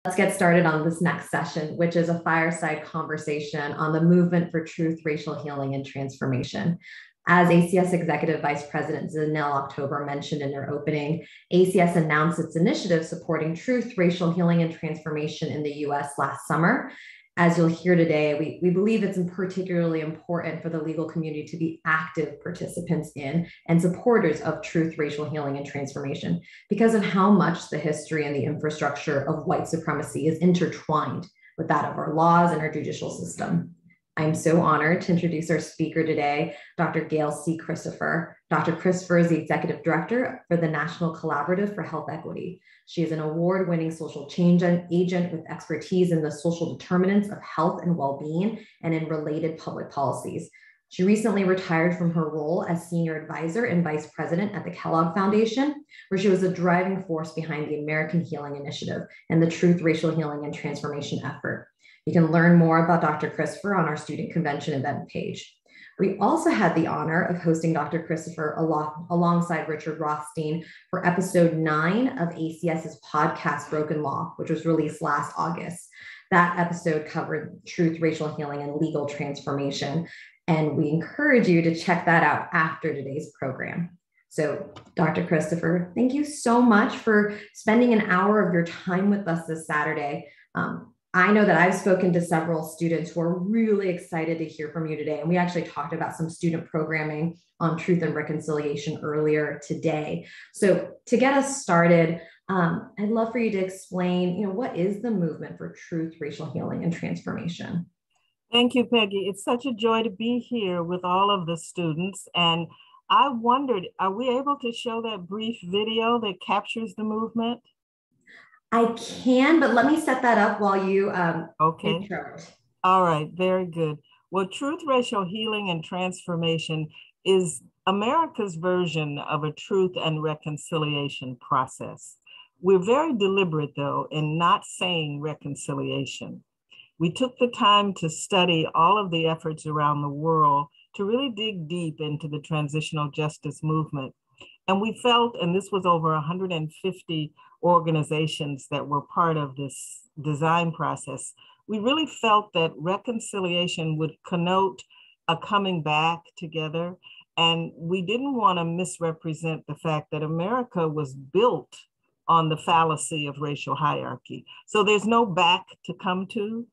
Let's get started on this next session, which is a fireside conversation on the movement for truth, racial healing, and transformation. As ACS Executive Vice President Zinelle October mentioned in her opening, ACS announced its initiative supporting truth, racial healing, and transformation in the US last summer. As you'll hear today, we believe it's particularly important for the legal community to be active participants in and supporters of truth, racial healing, and transformation because of how much the history and the infrastructure of white supremacy is intertwined with that of our laws and our judicial system. I'm so honored to introduce our speaker today, Dr. Gail C. Christopher. Dr. Christopher is the Executive Director for the National Collaborative for Health Equity. She is an award-winning social change agent with expertise in the social determinants of health and well-being and in related public policies. She recently retired from her role as Senior Advisor and Vice President at the Kellogg Foundation, where she was a driving force behind the American Healing Initiative and the Truth, Racial Healing, and Transformation effort. You can learn more about Dr. Christopher on our student convention event page. We also had the honor of hosting Dr. Christopher alongside Richard Rothstein for episode 9 of ACS's podcast, Broken Law, which was released last August. That episode covered truth, racial healing, and legal transformation. And we encourage you to check that out after today's program. So, Dr. Christopher, thank you so much for spending an hour of your time with us this Saturday. I know that I've spoken to several students who are really excited to hear from you today. And we actually talked about some student programming on truth and reconciliation earlier today. So to get us started, I'd love for you to explain, what is the movement for truth, racial healing, and transformation? Thank you, Peggy. It's such a joy to be here with all of the students. And I wondered, are we able to show that brief video that captures the movement? I can, but let me set that up while you okay. intro. All right, very good. Well, truth, racial healing, and transformation is America's version of a truth and reconciliation process. We're very deliberate, though, in not saying reconciliation. We took the time to study all of the efforts around the world to really dig deep into the transitional justice movement. And we felt, and this was over 150 organizations that were part of this design process, we really felt that reconciliation would connote a coming back together. And we didn't want to misrepresent the fact that America was built on the fallacy of racial hierarchy. So there's no back to come to,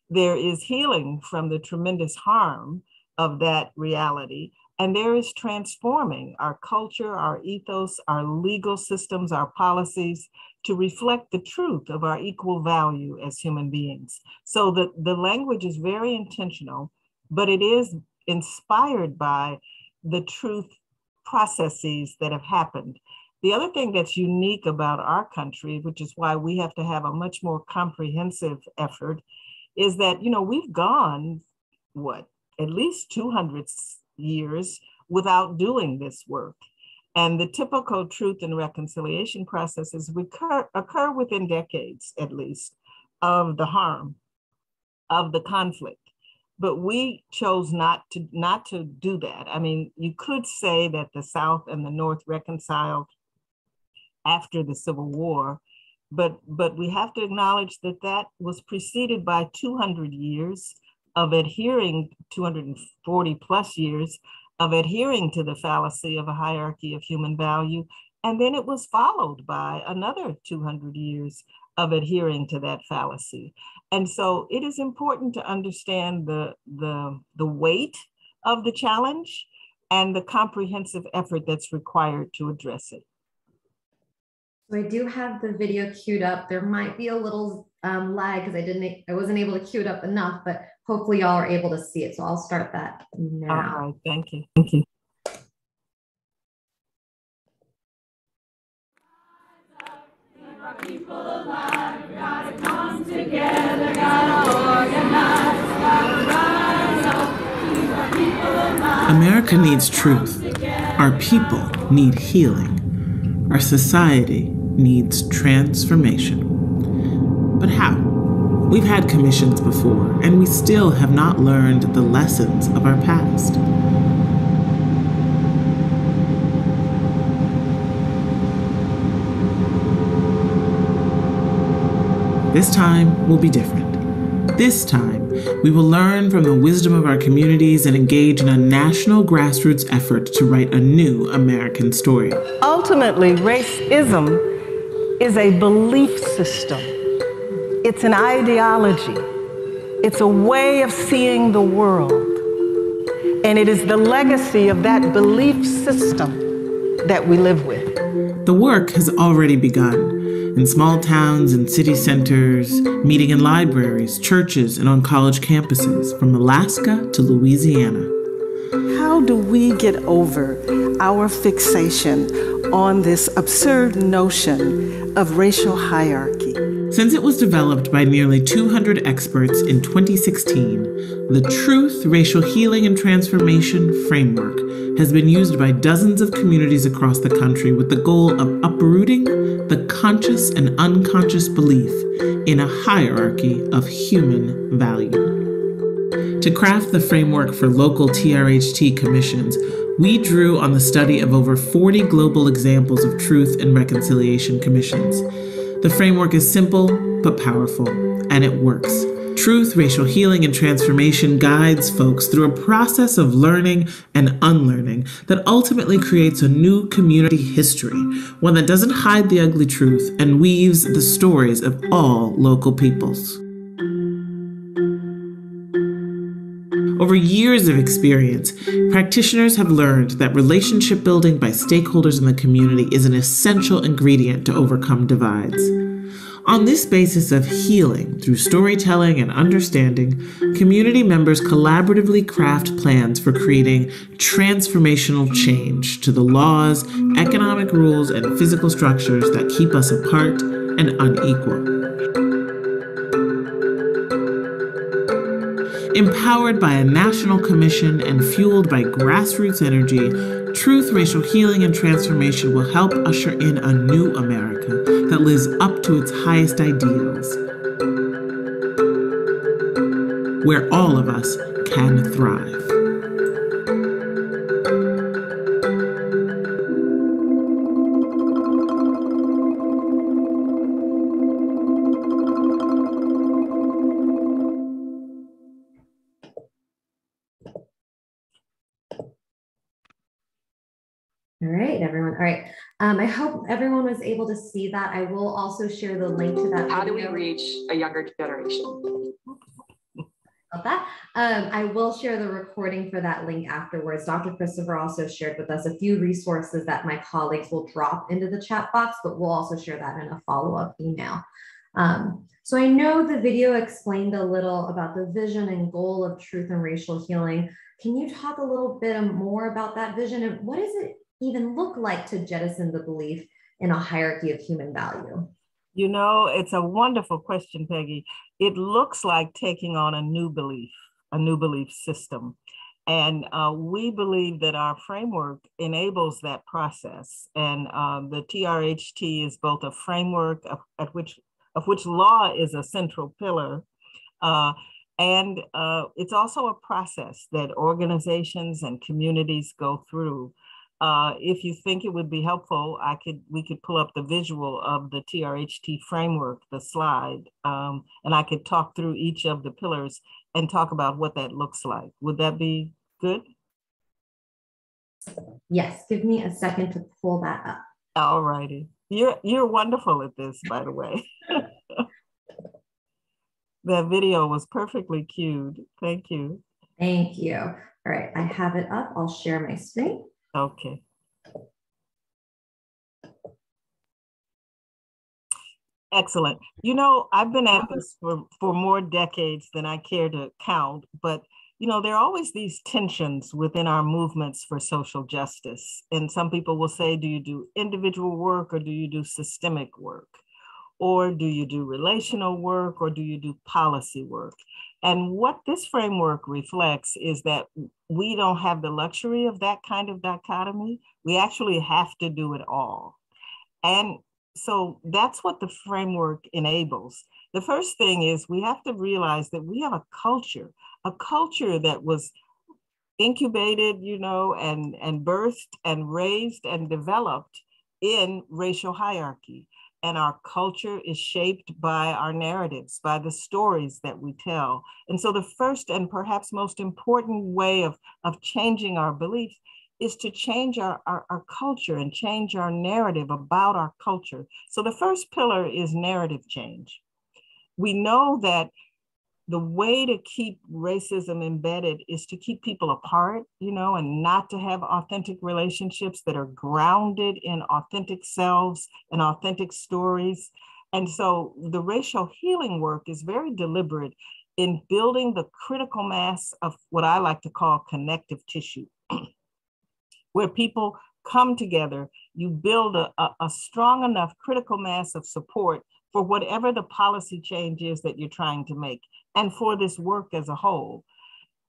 there is healing from the tremendous harm of that reality. And there is transforming our culture, our ethos, our legal systems, our policies to reflect the truth of our equal value as human beings. So the language is very intentional, but it is inspired by the truth processes that have happened. The other thing that's unique about our country, which is why we have to have a much more comprehensive effort, is that, we've gone, at least 200 years without doing this work. And the typical truth and reconciliation processes occur within decades, at least, of the harm, of the conflict. But we chose not to do that. I mean, you could say that the South and the North reconciled after the Civil War, but we have to acknowledge that was preceded by 200 years of adhering, 240 plus years of adhering to the fallacy of a hierarchy of human value. And then it was followed by another 200 years of adhering to that fallacy. And so it is important to understand the weight of the challenge and the comprehensive effort that's required to address it. So I do have the video queued up. There might be a little lag because I wasn't able to queue it up enough, but hopefully y'all are able to see it. So I'll start that now. All right, thank you. Thank you. People alive, gotta come together, gotta organize, gotta rise up, keep our people alive. America needs truth. Our people need healing. Our society needs transformation. But how? We've had commissions before, and we still have not learned the lessons of our past. This time will be different. This time, we will learn from the wisdom of our communities and engage in a national grassroots effort to write a new American story. Ultimately, racism is a belief system. It's an ideology. It's a way of seeing the world. And it is the legacy of that belief system that we live with. The work has already begun. In small towns and city centers, meeting in libraries, churches, and on college campuses, from Alaska to Louisiana. How do we get over our fixation on this absurd notion of racial hierarchy? Since it was developed by nearly 200 experts in 2016, the Truth, Racial Healing, and Transformation framework has been used by dozens of communities across the country with the goal of uprooting the conscious and unconscious belief in a hierarchy of human value. To craft the framework for local TRHT commissions, we drew on the study of over 40 global examples of truth and reconciliation commissions. The framework is simple but powerful, and it works. Truth, Racial Healing, and Transformation guides folks through a process of learning and unlearning that ultimately creates a new community history, one that doesn't hide the ugly truth and weaves the stories of all local peoples. Over years of experience, practitioners have learned that relationship building by stakeholders in the community is an essential ingredient to overcome divides. On this basis of healing through storytelling and understanding, community members collaboratively craft plans for creating transformational change to the laws, economic rules, and physical structures that keep us apart and unequal. Empowered by a national commission and fueled by grassroots energy, Truth, Racial Healing, and Transformation will help usher in a new America that lives up to its highest ideals, where all of us can thrive. All right, everyone. All right. I hope everyone was able to see that. I will also share the link to that. How do we reach a younger generation? About that. I will share the recording for that link afterwards. Dr. Christopher also shared with us a few resources that my colleagues will drop into the chat box, but we'll also share that in a follow-up email. So I know the video explained a little about the vision and goal of Truth and Racial Healing. Can you talk a little bit more about that vision and what does it even look like to jettison the belief in a hierarchy of human value? You know, it's a wonderful question, Peggy. It looks like taking on a new belief system. And we believe that our framework enables that process. And the TRHT is both a framework of which law is a central pillar. And it's also a process that organizations and communities go through. If you think it would be helpful, we could pull up the visual of the TRHT framework, the slide, and I could talk through each of the pillars and talk about what that looks like. Would that be good? Yes, give me a second to pull that up. All righty. You're wonderful at this, by the way. That video was perfectly cued. Thank you. Thank you. All right, I have it up. I'll share my screen. Okay. Excellent. You know, I've been at this for more decades than I care to count, but you know, there are always these tensions within our movements for social justice. And some people will say, do you do individual work or do you do systemic work? Or do you do relational work or do you do policy work? And what this framework reflects is that we don't have the luxury of that kind of dichotomy. We actually have to do it all. And so that's what the framework enables. The first thing is we have to realize that we have a culture that was incubated, you know, and birthed and raised and developed in racial hierarchy. and our culture is shaped by our narratives, by the stories that we tell. And so the first and perhaps most important way of changing our beliefs is to change our culture and change our narrative about our culture. So the first pillar is narrative change. We know that the way to keep racism embedded is to keep people apart, and not to have authentic relationships that are grounded in authentic selves and authentic stories. And so the racial healing work is very deliberate in building the critical mass of what I like to call connective tissue, where people come together, you build a strong enough critical mass of support for whatever the policy change is that you're trying to make, and for this work as a whole.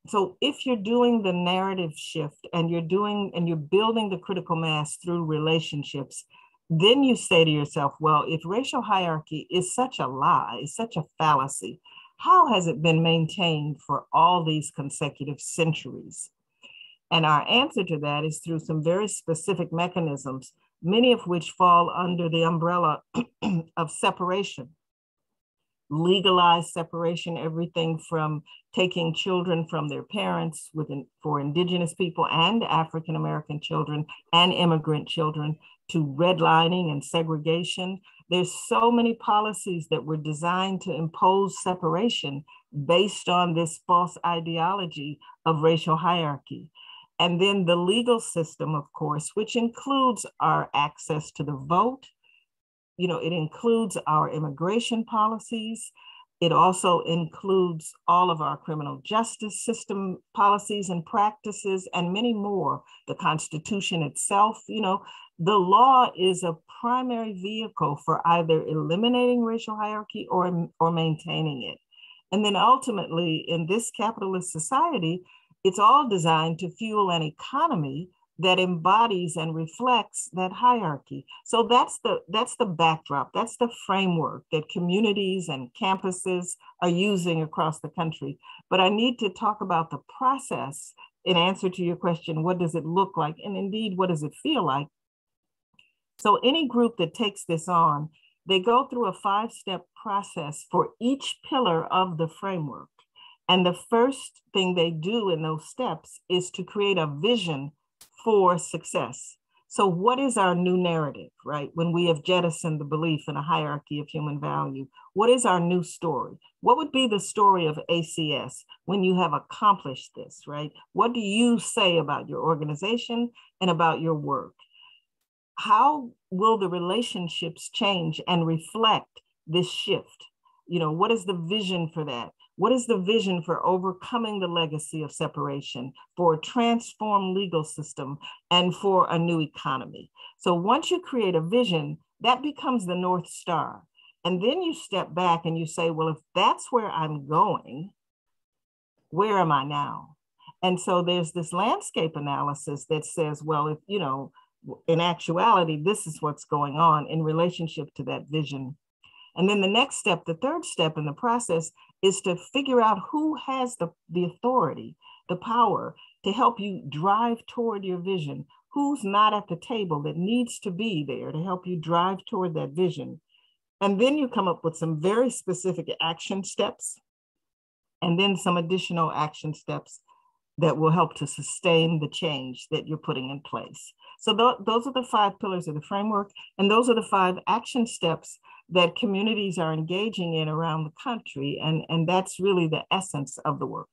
So if you're doing the narrative shift and you're building the critical mass through relationships, then you say to yourself, well, if racial hierarchy is such a lie, is such a fallacy, how has it been maintained for all these consecutive centuries? And our answer to that is through some very specific mechanisms, many of which fall under the umbrella of separation. Legalized separation, everything from taking children from their parents for Indigenous people and African American children and immigrant children, to redlining and segregation. There's so many policies that were designed to impose separation based on this false ideology of racial hierarchy. And then the legal system, of course, which includes our access to the vote. It includes our immigration policies. It also includes all of our criminal justice system policies and practices, and many more. The Constitution itself, the law is a primary vehicle for either eliminating racial hierarchy or maintaining it. And then ultimately, in this capitalist society, it's all designed to fuel an economy that embodies and reflects that hierarchy. So that's the backdrop, that's the framework that communities and campuses are using across the country. But I need to talk about the process in answer to your question, what does it look like? And indeed, what does it feel like? So any group that takes this on, they go through a 5-step process for each pillar of the framework. And the first thing they do in those steps is to create a vision for success. So what is our new narrative, right? When we have jettisoned the belief in a hierarchy of human value, what is our new story? What would be the story of ACS when you have accomplished this, right? What do you say about your organization and about your work? How will the relationships change and reflect this shift? What is the vision for that? What is the vision for overcoming the legacy of separation, for a transformed legal system, and for a new economy? So once you create a vision, that becomes the North Star. And then you step back and you say, well, if that's where I'm going, where am I now? And so there's this landscape analysis that says, well, if, in actuality, this is what's going on in relationship to that vision. And then the next step, the third step in the process, is to figure out who has the authority, the power to help you drive toward your vision, who's not at the table that needs to be there to help you drive toward that vision. And then you come up with some very specific action steps, and then some additional action steps that will help to sustain the change that you're putting in place. So those are the 5 pillars of the framework, and those are the 5 action steps that communities are engaging in around the country. And that's really the essence of the work.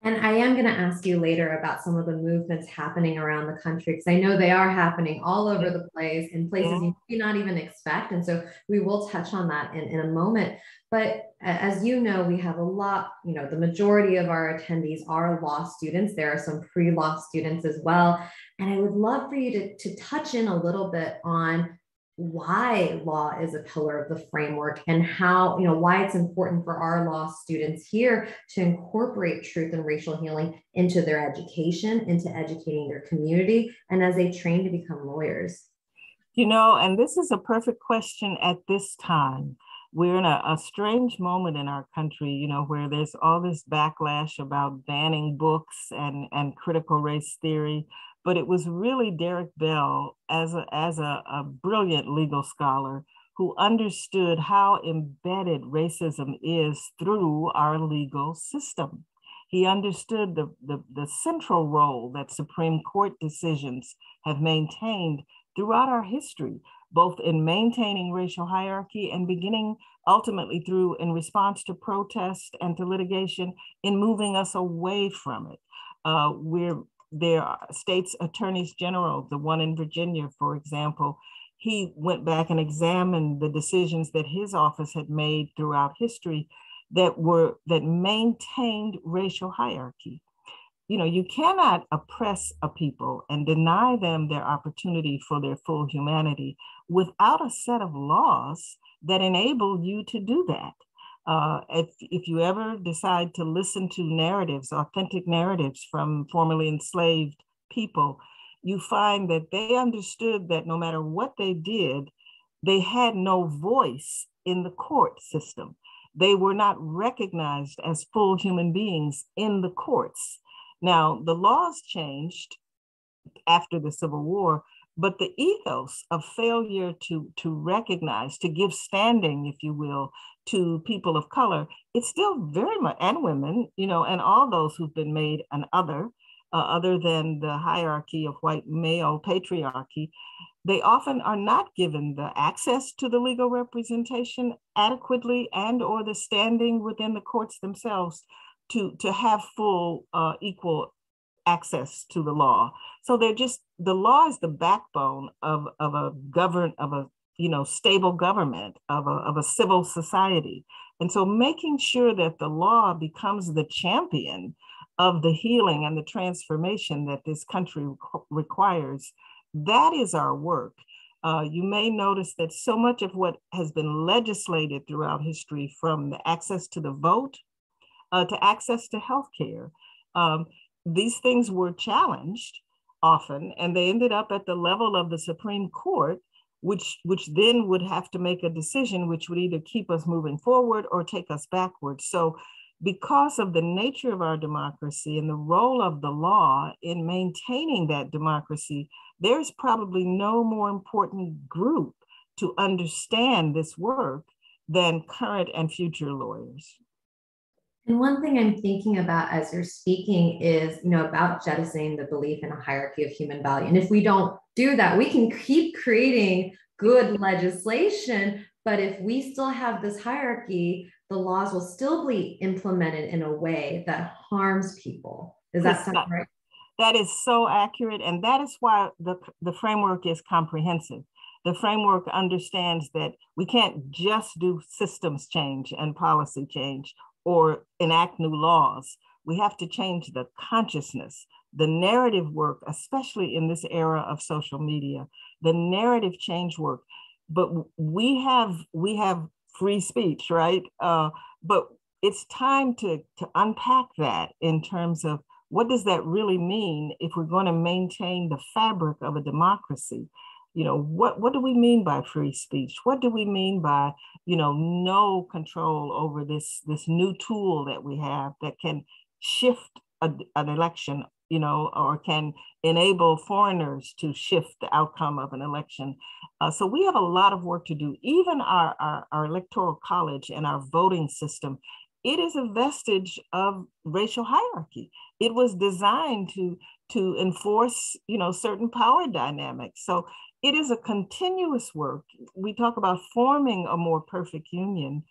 And I am going to ask you later about some of the movements happening around the country, because I know they are happening all over the place in places you may not even expect. And so we will touch on that in a moment. But as you know, we have a lot, the majority of our attendees are law students. There are some pre-law students as well. And I would love for you to touch in a little bit on why law is a pillar of the framework, and how, why it's important for our law students here to incorporate truth and racial healing into their education, into educating their community, and as they train to become lawyers. And this is a perfect question at this time. We're in a strange moment in our country, where there's all this backlash about banning books and critical race theory. But it was really Derek Bell, as a brilliant legal scholar, who understood how embedded racism is through our legal system. He understood the central role that Supreme Court decisions have maintained throughout our history, both in maintaining racial hierarchy and beginning ultimately through, in response to protest and to litigation, in moving us away from it. There are states attorneys general, the one in Virginia, for example, he went back and examined the decisions that his office had made throughout history that maintained racial hierarchy. You know, you cannot oppress a people and deny them their opportunity for their full humanity without a set of laws that enable you to do that. If you ever decide to listen to narratives, authentic narratives from formerly enslaved people, you find that they understood that no matter what they did, they had no voice in the court system. They were not recognized as full human beings in the courts. Now, the laws changed after the Civil War, but the ethos of failure to recognize, to give standing, if you will, to people of color, it's still very much, and women, you know, and all those who've been made an other than the hierarchy of white male patriarchy, they often are not given the access to the legal representation adequately and or the standing within the courts themselves to have full equal access to the law. So the law is the backbone of a stable government, of a civil society. And so making sure that the law becomes the champion of the healing and the transformation that this country requires, that is our work. You may notice that so much of what has been legislated throughout history, from the access to the vote to access to healthcare, these things were challenged often, and they ended up at the level of the Supreme Court, which then would have to make a decision which would either keep us moving forward or take us backwards. So because of the nature of our democracy and the role of the law in maintaining that democracy, there's probably no more important group to understand this work than current and future lawyers. And one thing I'm thinking about as you're speaking is, about jettisoning the belief in a hierarchy of human value. And if we don't do that, we can keep creating good legislation, but if we still have this hierarchy, the laws will still be implemented in a way that harms people. Does that sound right? That is so accurate. And that is why the framework is comprehensive. The framework understands that we can't just do systems change and policy change or enact new laws. We have to change the consciousness, the narrative work, especially in this era of social media, the narrative change work. But we have free speech, right? But it's time to unpack that in terms of what does that really mean if we're going to maintain the fabric of a democracy? What do we mean by free speech? What do we mean by, no control over this new tool that we have that can shift an election, or can enable foreigners to shift the outcome of an election? So we have a lot of work to do. Even our electoral college and our voting system, it is a vestige of racial hierarchy. It was designed to enforce, certain power dynamics. So it is a continuous work. We talk about forming a more perfect union.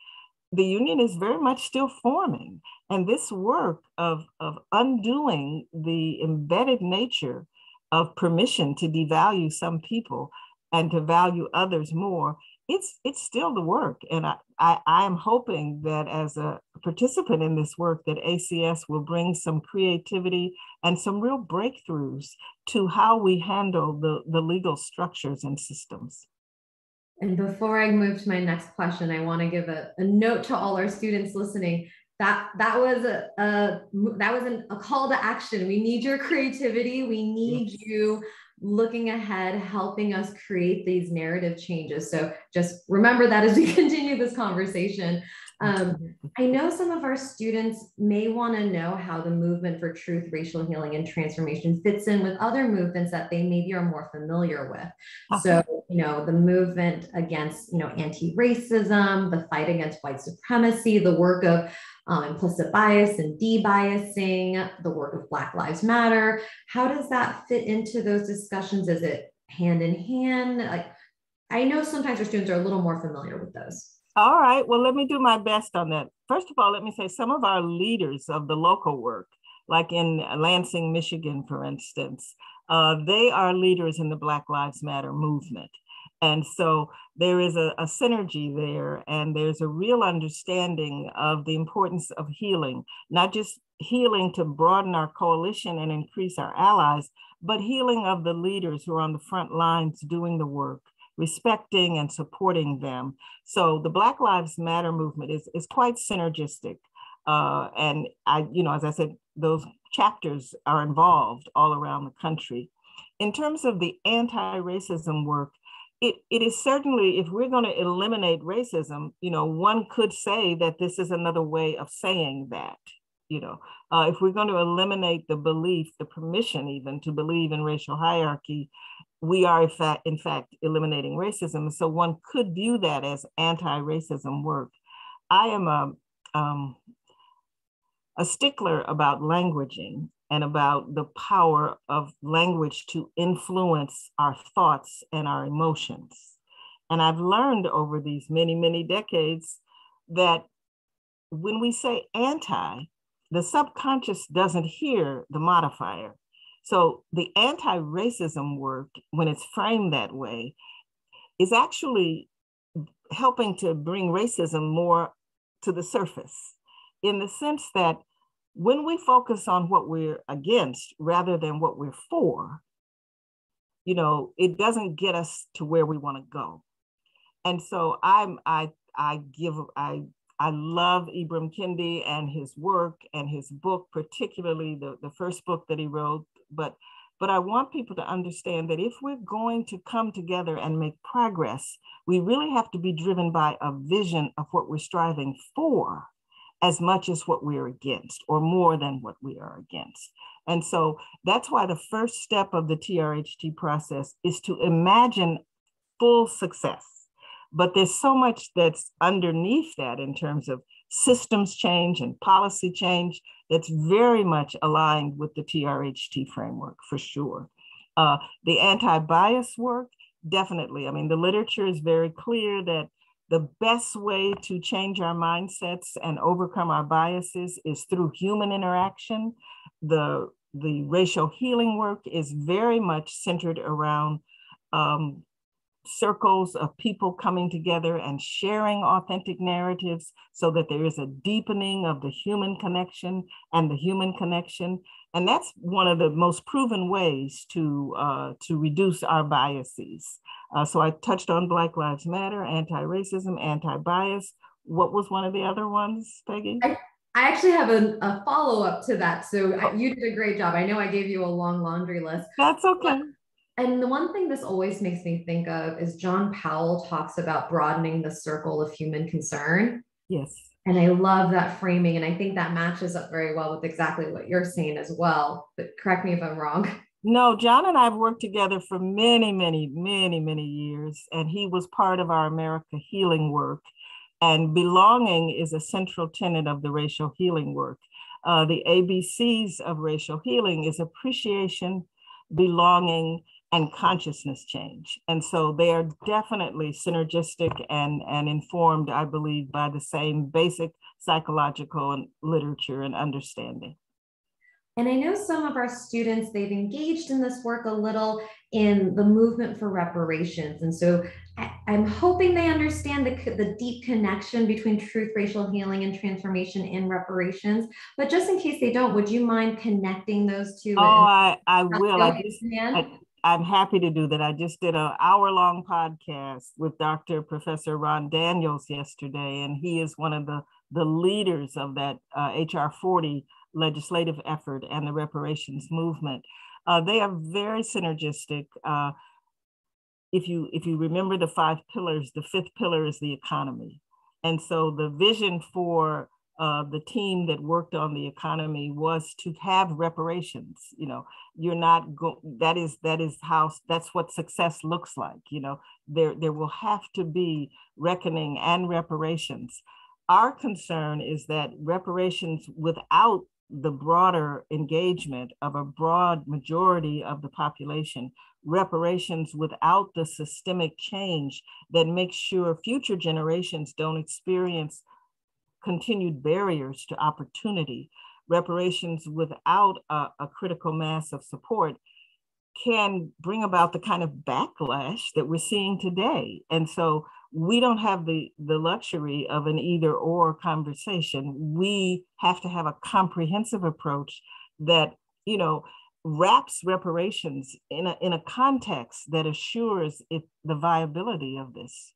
The union is very much still forming. And this work of undoing the embedded nature of permission to devalue some people and to value others more, it's still the work. And I am hoping that as a participant in this work, that ACS will bring some creativity and some real breakthroughs to how we handle the legal structures and systems. And before I move to my next question, I want to give a note to all our students listening. That was a call to action. We need your creativity. We need you looking ahead, helping us create these narrative changes. So just remember that as we continue this conversation. I know some of our students may want to know how the movement for truth, racial healing, and transformation fits in with other movements that they maybe are more familiar with. So, the movement against, anti-racism, the fight against white supremacy, the work of implicit bias and de-biasing, the work of Black Lives Matter. How does that fit into those discussions? Is it hand in hand? Like, I know sometimes our students are a little more familiar with those. All right, well, let me do my best on that. First of all, let me say some of our leaders of the local work, like in Lansing, Michigan, for instance, they are leaders in the Black Lives Matter movement. And so there is a synergy there, and there's a real understanding of the importance of healing, not just healing to broaden our coalition and increase our allies, but healing of the leaders who are on the front lines doing the work, respecting and supporting them. So the Black Lives Matter movement is quite synergistic. And as I said, those chapters are involved all around the country. In terms of the anti-racism work, it is certainly, if we're going to eliminate racism, one could say that this is another way of saying that. If we're going to eliminate the belief, the permission even to believe in racial hierarchy, we are in fact eliminating racism. So one could view that as anti-racism work. I am a stickler about languaging and about the power of language to influence our thoughts and our emotions. And I've learned over these many, many decades that when we say anti, the subconscious doesn't hear the modifier. So the anti-racism work, when it's framed that way, is actually helping to bring racism more to the surface, in the sense that when we focus on what we're against rather than what we're for, it doesn't get us to where we want to go. And so I love Ibram Kendi and his work and his book, particularly the first book that he wrote. But I want people to understand that if we're going to come together and make progress, we really have to be driven by a vision of what we're striving for, as much as what we're against, or more than what we are against. And so that's why the first step of the TRHT process is to imagine full success. But there's so much that's underneath that in terms of systems change and policy change that's very much aligned with the TRHT framework, for sure. The anti-bias work, definitely. I mean, the literature is very clear that the best way to change our mindsets and overcome our biases is through human interaction. The racial healing work is very much centered around circles of people coming together and sharing authentic narratives so that there is a deepening of the human connection and the human connection. And that's one of the most proven ways to reduce our biases. So I touched on Black Lives Matter, anti-racism, anti-bias. What was one of the other ones, Peggy? I actually have a follow-up to that. So you did a great job. I know I gave you a long laundry list. That's okay. And the one thing this always makes me think of is John Powell talks about broadening the circle of human concern. Yes. And I love that framing. And I think that matches up very well with exactly what you're saying as well. But correct me if I'm wrong. No, John and I have worked together for many, many, many, many years. And he was part of our America healing work. And belonging is a central tenet of the racial healing work. The ABCs of racial healing is appreciation, belonging, and consciousness change. And so they are definitely synergistic and informed, I believe, by the same basic psychological literature and understanding. And I know some of our students, they've engaged in this work a little in the movement for reparations. And so I'm hoping they understand the deep connection between truth, racial healing, and transformation in reparations. But just in case they don't, would you mind connecting those two? Oh, I will. I'm happy to do that. I just did an hour-long podcast with Dr. Professor Ron Daniels yesterday, and he is one of the leaders of that HR 40 legislative effort and the reparations movement. They are very synergistic. If you remember the 5 pillars, the 5th pillar is the economy. And so the vision for the team that worked on the economy was to have reparations. You're not that's what success looks like. There will have to be reckoning and reparations. Our concern is that reparations without the broader engagement of a broad majority of the population, reparations without the systemic change that makes sure future generations don't experience continued barriers to opportunity, reparations without a critical mass of support can bring about the kind of backlash that we're seeing today. And so we don't have the luxury of an either or conversation. We have to have a comprehensive approach that, wraps reparations in a context that assures the viability of this.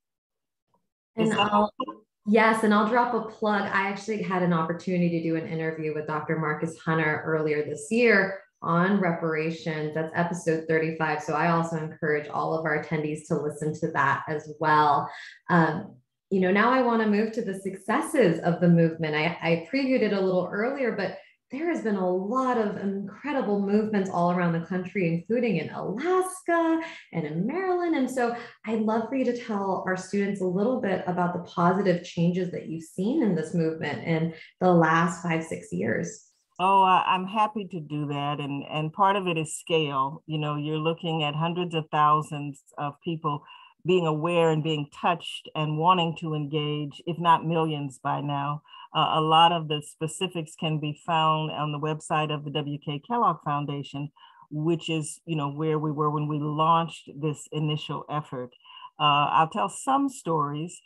Yes, and I'll drop a plug. I actually had an opportunity to do an interview with Dr. Marcus Hunter earlier this year on reparations. That's episode 35. So I also encourage all of our attendees to listen to that as well. Now I want to move to the successes of the movement. I previewed it a little earlier, but there has been a lot of incredible movements all around the country, including in Alaska and in Maryland. And so I'd love for you to tell our students a little bit about the positive changes that you've seen in this movement in the last 5-6 years. Oh, I'm happy to do that. And part of it is scale. You're looking at hundreds of thousands of people being aware and being touched and wanting to engage, if not millions by now. A lot of the specifics can be found on the website of the W.K. Kellogg Foundation, which is, where we were when we launched this initial effort. I'll tell some stories.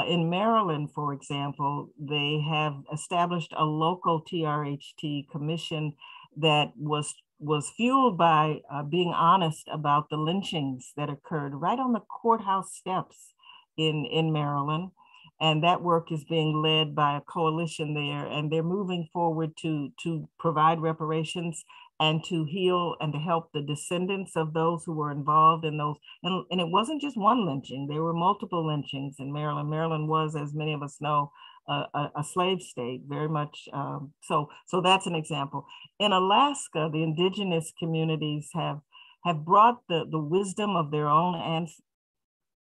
In Maryland, for example, they have established a local TRHT commission that was fueled by being honest about the lynchings that occurred right on the courthouse steps in Maryland. And that work is being led by a coalition there, and they're moving forward to provide reparations and to heal and to help the descendants of those who were involved in those. And it wasn't just one lynching, there were multiple lynchings in Maryland. Maryland was, as many of us know, a slave state, very much. So that's an example. In Alaska, the indigenous communities have brought the wisdom of their own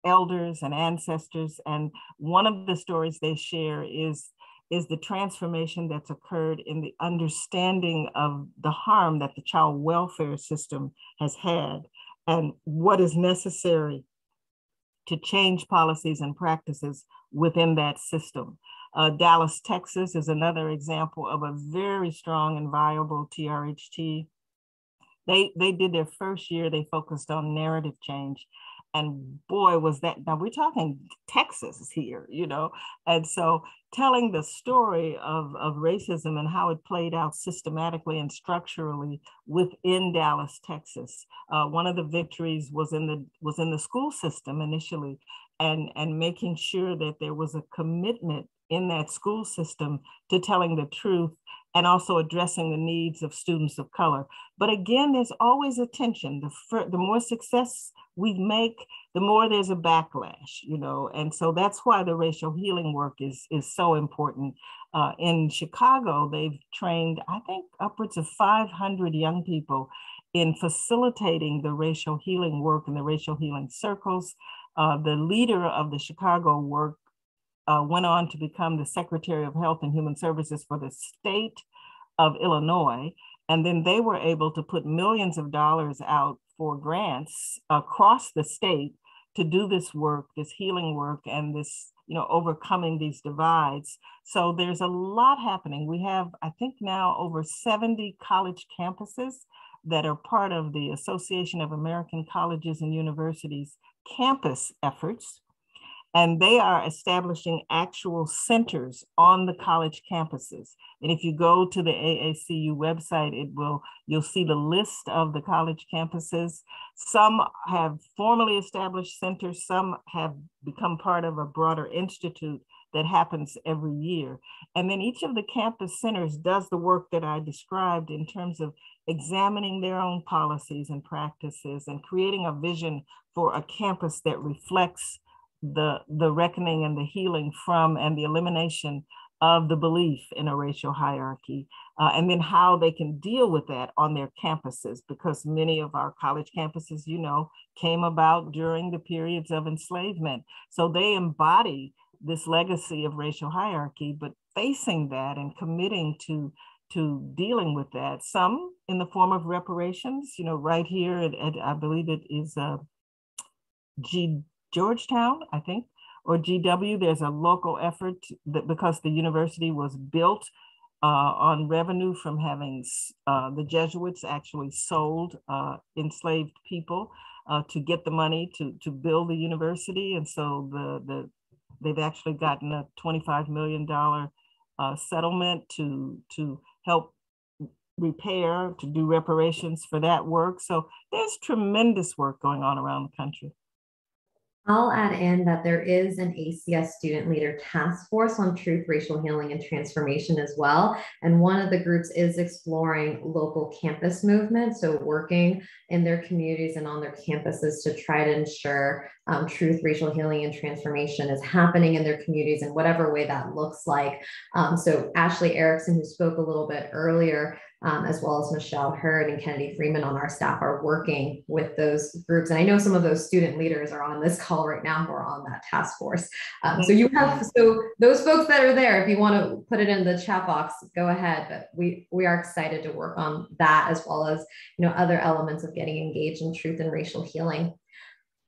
elders and ancestors. And one of the stories they share is the transformation that's occurred in the understanding of the harm that the child welfare system has had and what is necessary to change policies and practices within that system. Dallas, Texas is another example of a very strong and viable TRHT. They did their first year, they focused on narrative change. And boy, was that, now we're talking Texas here, and so telling the story of racism and how it played out systematically and structurally within Dallas, Texas. One of the victories was in the school system initially, and making sure that there was a commitment in that school system to telling the truth and also addressing the needs of students of color. But again, there's always a tension. The more success we make, the more there's a backlash, and so that's why the racial healing work is so important. In Chicago, they've trained, I think, upwards of 500 young people in facilitating the racial healing work and the racial healing circles. The leader of the Chicago work went on to become the Secretary of Health and Human Services for the state of Illinois. And then they were able to put millions of dollars out for grants across the state to do this work, this healing work, and this, overcoming these divides. So there's a lot happening. We have, I think now, over 70 college campuses that are part of the Association of American Colleges and Universities campus efforts. And they are establishing actual centers on the college campuses. And if you go to the AACU website, you'll see the list of the college campuses. Some have formally established centers, some have become part of a broader institute that happens every year. And then each of the campus centers does the work that I described in terms of examining their own policies and practices and creating a vision for a campus that reflects the reckoning and the healing from and the elimination of the belief in a racial hierarchy, and then how they can deal with that on their campuses, because many of our college campuses, came about during the periods of enslavement. So they embody this legacy of racial hierarchy, but facing that and committing to dealing with that, some in the form of reparations, right here at I believe it is Georgetown, I think, or GW, there's a local effort that, because the university was built on revenue from having the Jesuits actually sold enslaved people to get the money to build the university. And so they've actually gotten a $25 million settlement to help repair, to do reparations for that work. So there's tremendous work going on around the country. I'll add in that there is an ACS student leader task force on truth, racial healing, and transformation as well. And one of the groups is exploring local campus movement. So working in their communities and on their campuses to try to ensure truth, racial healing, and transformation is happening in their communities in whatever way that looks like. So Ashley Erickson, who spoke a little bit earlier, as well as Michelle Hurd and Kennedy Freeman on our staff, are working with those groups. And I know some of those student leaders are on this call right now who are on that task force. So those folks that are there, if you want to put it in the chat box, go ahead. But we are excited to work on that, as well as other elements of getting engaged in truth and racial healing.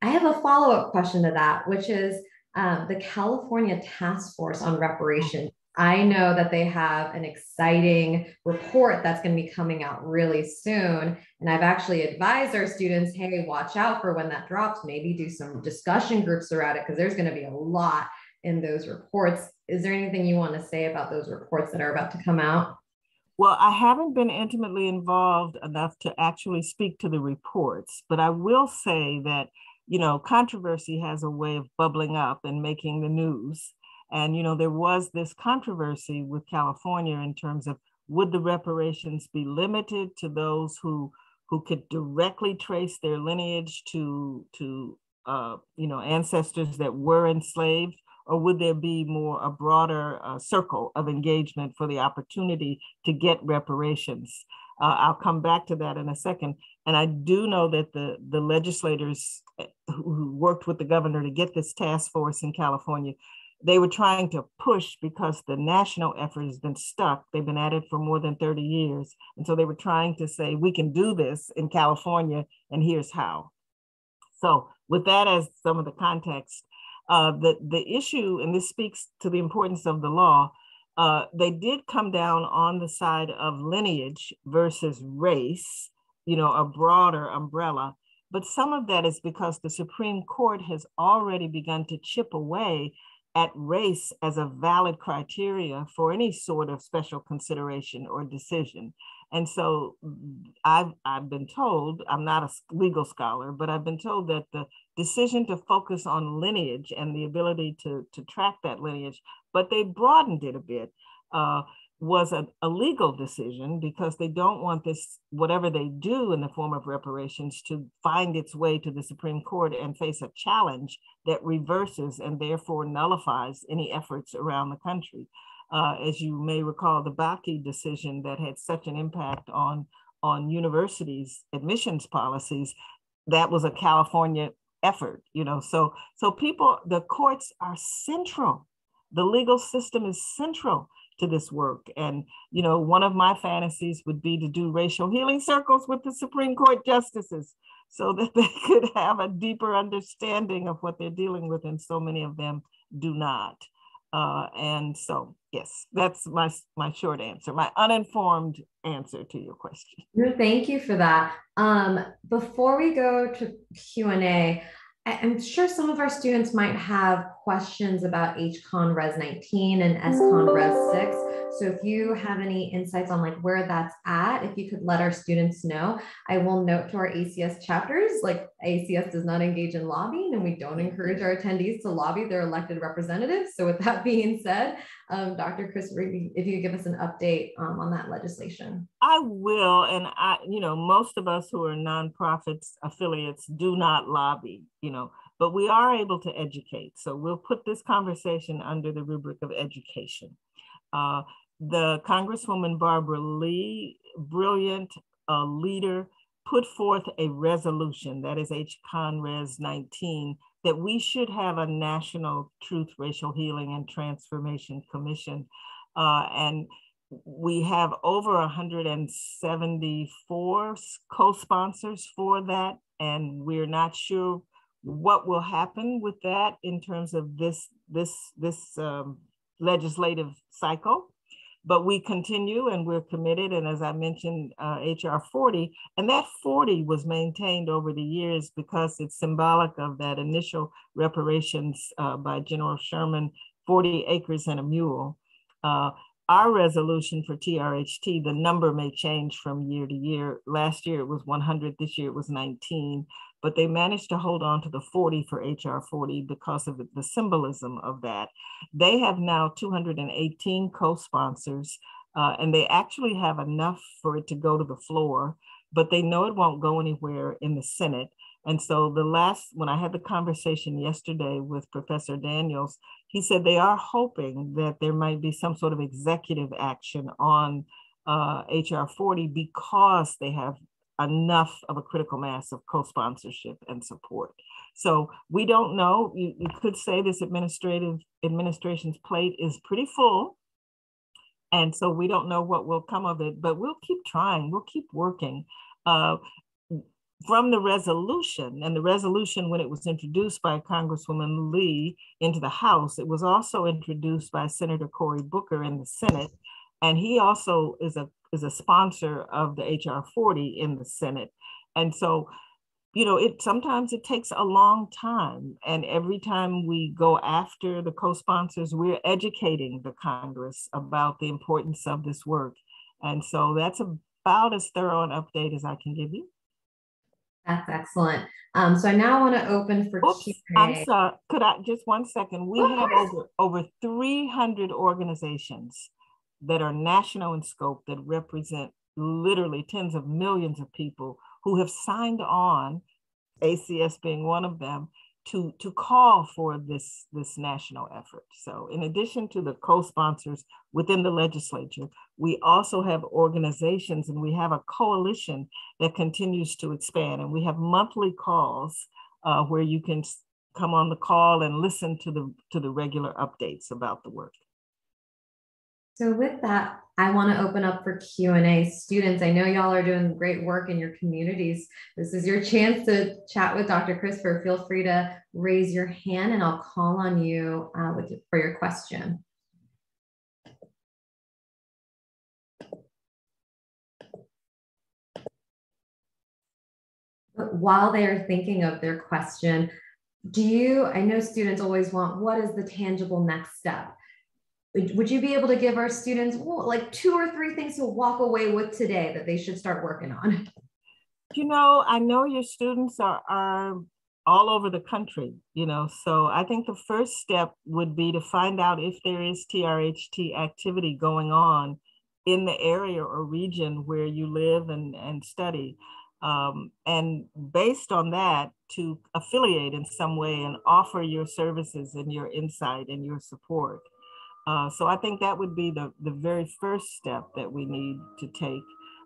I have a follow-up question to that, which is the California Task Force on Reparation. I know that they have an exciting report that's going to be coming out really soon. And I've actually advised our students, hey, watch out for when that drops, maybe do some discussion groups around it, because there's going to be a lot in those reports. Is there anything you want to say about those reports that are about to come out? Well, I haven't been intimately involved enough to actually speak to the reports, but I will say that, controversy has a way of bubbling up and making the news. And, there was this controversy with California in terms of, would the reparations be limited to those who could directly trace their lineage to ancestors that were enslaved, or would there be a broader circle of engagement for the opportunity to get reparations? I'll come back to that in a second. And I do know that the legislators who worked with the governor to get this task force in California, they were trying to push, because the national effort has been stuck. They've been at it for more than 30 years. And so they were trying to say, we can do this in California, and here's how. So with that as some of the context, the issue, and this speaks to the importance of the law, they did come down on the side of lineage versus race, a broader umbrella. But some of that is because the Supreme Court has already begun to chip away at race as a valid criteria for any sort of special consideration or decision. And so I've been told, I'm not a legal scholar, but I've been told that the decision to focus on lineage and the ability to track that lineage, but they broadened it a bit, was a legal decision, because they don't want this, whatever they do in the form of reparations, to find its way to the Supreme Court and face a challenge that reverses and therefore nullifies any efforts around the country. As you may recall, the Bakke decision that had such an impact on universities' admissions policies, that was a California effort, So people, the courts are central. The legal system is central to this work. And, one of my fantasies would be to do racial healing circles with the Supreme Court justices, so that they could have a deeper understanding of what they're dealing with, and so many of them do not. And so, yes, that's my short answer, my uninformed answer to your question. Thank you for that. Before we go to Q&A, I'm sure some of our students might have questions about HCon Res 19 and SCon Res 6. So if you have any insights on where that's at, if you could let our students know. I will note to our ACS chapters, ACS does not engage in lobbying, and we don't encourage our attendees to lobby their elected representatives. So with that being said, Dr. Chris Rigby, if you could give us an update on that legislation. I will, and most of us who are nonprofits affiliates do not lobby. but we are able to educate. So we'll put this conversation under the rubric of education. The Congresswoman Barbara Lee, brilliant leader, put forth a resolution, that is H-Con-Res 19, that we should have a National Truth, Racial Healing, and Transformation Commission. And we have over 174 co-sponsors for that, and we're not sure what will happen with that in terms of this legislative cycle. But we continue and we're committed. And as I mentioned, HR 40, and that 40 was maintained over the years because it's symbolic of that initial reparations by General Sherman, 40 acres and a mule. Our resolution for TRHT, the number may change from year to year. Last year it was 100, this year it was 19, but they managed to hold on to the 40 for HR 40 because of the symbolism of that. They have now 218 co-sponsors, and they actually have enough for it to go to the floor, but they know it won't go anywhere in the Senate. And so when I had the conversation yesterday with Professor Daniels, he said they are hoping that there might be some sort of executive action on HR 40 because they have enough of a critical mass of co-sponsorship and support. So we don't know. You could say this administration's plate is pretty full. And so we don't know what will come of it, but we'll keep trying, we'll keep working. From the resolution, and the resolution, when it was introduced by Congresswoman Lee into the House, it was also introduced by Senator Cory Booker in the Senate. And he also is a sponsor of the HR 40 in the Senate. And so, you know, sometimes it takes a long time. And every time we go after the co-sponsors, we're educating the Congress about the importance of this work. And so that's about as thorough an update as I can give you. That's excellent. So I now want to open for Q&A. I'm sorry, could I, just 1 second. We have over 300 organizations that are national in scope that represent literally tens of millions of people who have signed on, ACS being one of them, to call for this national effort. So in addition to the co-sponsors within the legislature, we also have organizations, and we have a coalition that continues to expand. And we have monthly calls where you can come on the call and listen to the regular updates about the work. So with that, I want to open up for Q&A. Students, I know y'all are doing great work in your communities. This is your chance to chat with Dr. Christopher. Feel free to raise your hand and I'll call on you for your question. But while they're thinking of their question, I know students always want, what is the tangible next step? Would you be able to give our students like 2 or 3 things to walk away with today that they should start working on? You know, I know your students are all over the country, you know, so I think the first step would be to find out if there is TRHT activity going on in the area or region where you live and study. And based on that, to affiliate in some way and offer your services and your insight and your support. So I think that would be the very first step that we need to take.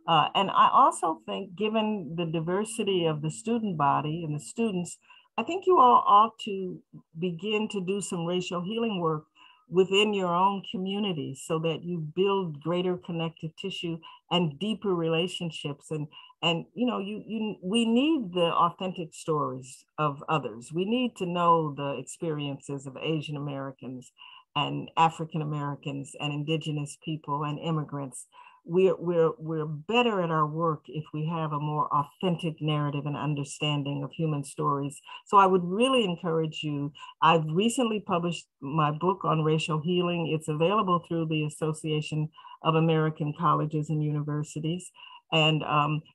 And I also think, given the diversity of the student body and the students, I think you all ought to begin to do some racial healing work within your own community so that you build greater connective tissue and deeper relationships. And you know, we need the authentic stories of others. We need to know the experiences of Asian Americans and African Americans and Indigenous people and immigrants. We're better at our work if we have a more authentic narrative and understanding of human stories. So I would really encourage you. I've recently published my book on racial healing. It's available through the Association of American Colleges and Universities. And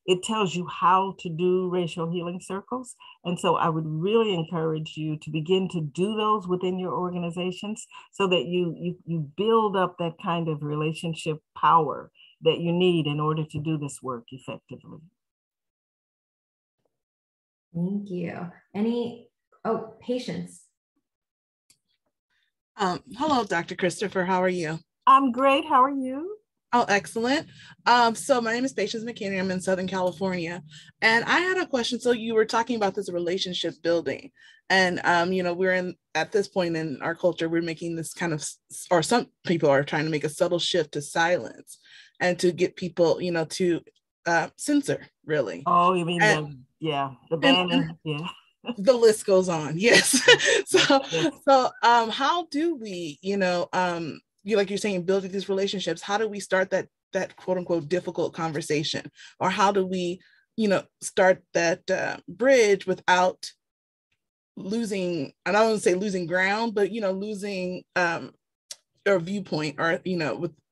it tells you how to do racial healing circles. And so I would really encourage you to begin to do those within your organizations so that you build up that kind of relationship power that you need in order to do this work effectively. Thank you. Any Oh, patience. Hello, Dr. Christopher. How are you? I'm great. How are you? Oh, excellent. So my name is Patience McKinney. I'm in Southern California. And I had a question. So you were talking about this relationship building. And, we're at this point in our culture, we're making this kind of, or some people are trying to make a subtle shift to silence and to get people, to censor, really. Oh, you mean the banner? Yeah. The list goes on. Yes. Yes. So how do we, like you're saying, building these relationships, how do we start that quote unquote difficult conversation? Or how do we, start that bridge without losing, I don't want to say losing ground, but, losing your viewpoint, or,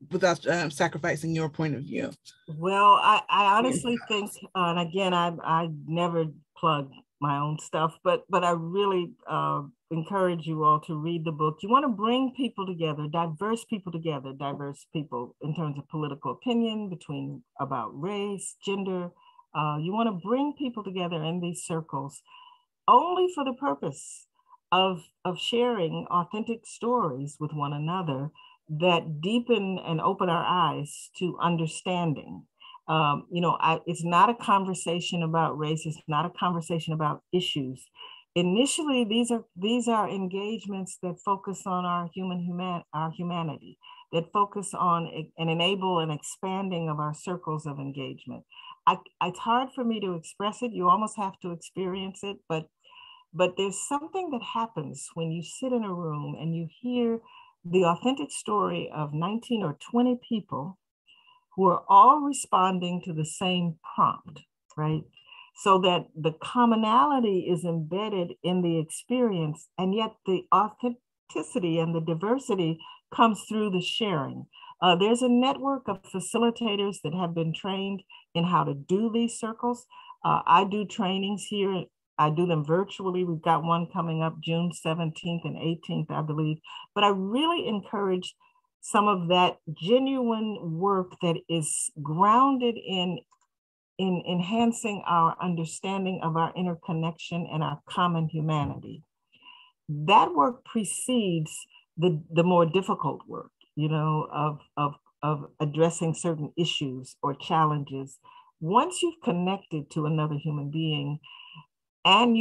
without sacrificing your point of view? Well, I honestly think, and again, I never plug my own stuff, but I really encourage you all to read the book. You want to bring people together, diverse people in terms of political opinion, about race, gender. You want to bring people together in these circles only for the purpose of sharing authentic stories with one another that deepen and open our eyes to understanding. It's not a conversation about race. It's not a conversation about issues. Initially, these are engagements that focus on our humanity, that focus on and enable an expanding of our circles of engagement. It's hard for me to express it. You almost have to experience it, but there's something that happens when you sit in a room and you hear the authentic story of 19 or 20 people who are all responding to the same prompt, right? So that the commonality is embedded in the experience, and yet the authenticity and the diversity comes through the sharing. There's a network of facilitators that have been trained in how to do these circles. I do trainings here. I do them virtually. We've got one coming up June 17th and 18th, I believe. But I really encourage some of that genuine work that is grounded in enhancing our understanding of our interconnection and our common humanity. That work precedes the more difficult work, of addressing certain issues or challenges. Once you've connected to another human being, and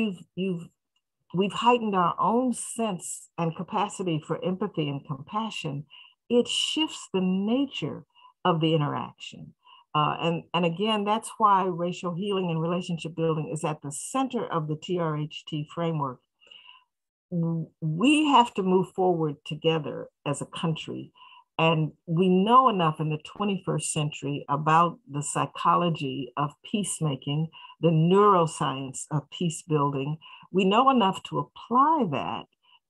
we've heightened our own sense and capacity for empathy and compassion, it shifts the nature of the interaction. And again, that's why racial healing and relationship building is at the center of the TRHT framework. We have to move forward together as a country. And we know enough in the 21st century about the psychology of peacemaking, the neuroscience of peace building. We know enough to apply that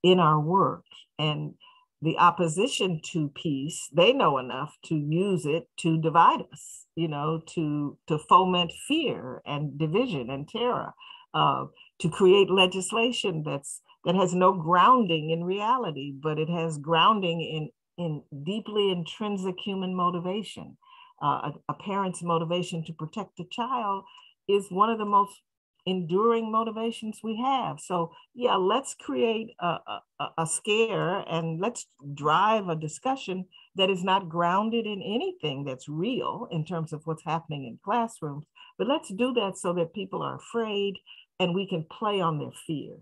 in our work. And the opposition to peace, they know enough to use it to divide us, to foment fear and division and terror, to create legislation that has no grounding in reality, but it has grounding in deeply intrinsic human motivation. A parent's motivation to protect a child is one of the most enduring motivations we have. So yeah, let's create a scare, and let's drive a discussion that is not grounded in anything that's real in terms of what's happening in classrooms. But let's do that so that people are afraid and we can play on their fear.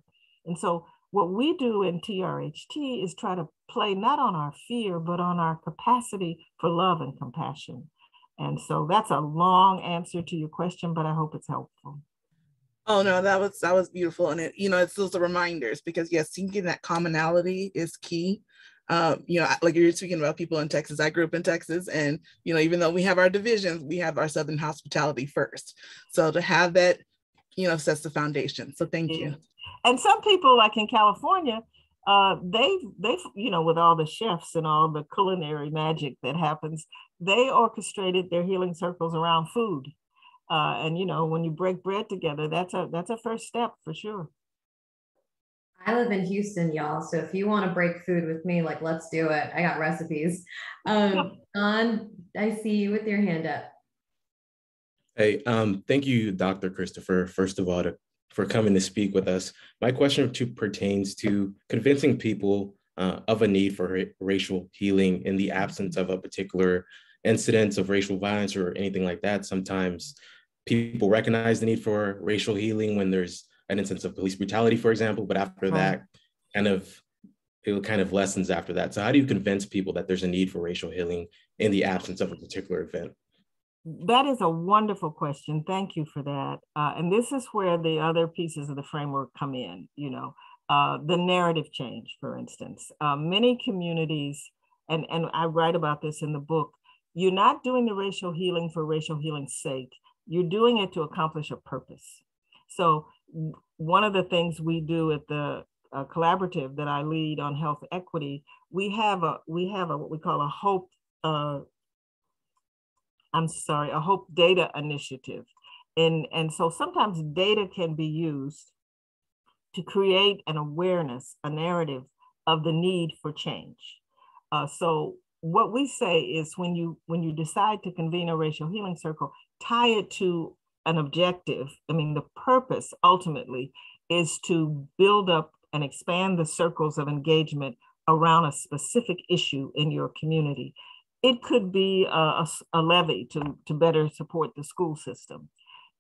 And so what we do in TRHT is try to play not on our fear, but on our capacity for love and compassion. And so that's a long answer to your question, but I hope it's helpful. Oh no, that was beautiful. And it's those reminders, because yes, seeking that commonality is key. Like you're speaking about people in Texas, I grew up in Texas, and, even though we have our divisions, we have our Southern hospitality first. So to have that, sets the foundation. So thank you. And some people, like in California, they've with all the chefs and all the culinary magic that happens, they orchestrated their healing circles around food. And when you break bread together, that's a first step for sure. I live in Houston, y'all. So if you want to break food with me, let's do it. I got recipes. Don, I see you with your hand up. Hey, thank you, Dr. Christopher, first of all, for coming to speak with us. My question pertains to convincing people of a need for racial healing in the absence of a particular incident of racial violence or anything like that. Sometimes people recognize the need for racial healing when there's an instance of police brutality, for example, but after that, it kind of lessens after that. So how do you convince people that there's a need for racial healing in the absence of a particular event? That is a wonderful question. Thank you for that. And this is where the other pieces of the framework come in, the narrative change, for instance. Many communities, and I write about this in the book, you're not doing the racial healing for racial healing's sake. You're doing it to accomplish a purpose. So one of the things we do at the collaborative that I lead on health equity, we have what we call a hope data initiative. And so sometimes data can be used to create an awareness, a narrative of the need for change. So what we say is when you decide to convene a racial healing circle, tie it to an objective. I mean, the purpose ultimately is to build up and expand the circles of engagement around a specific issue in your community. It could be a levy to better support the school system.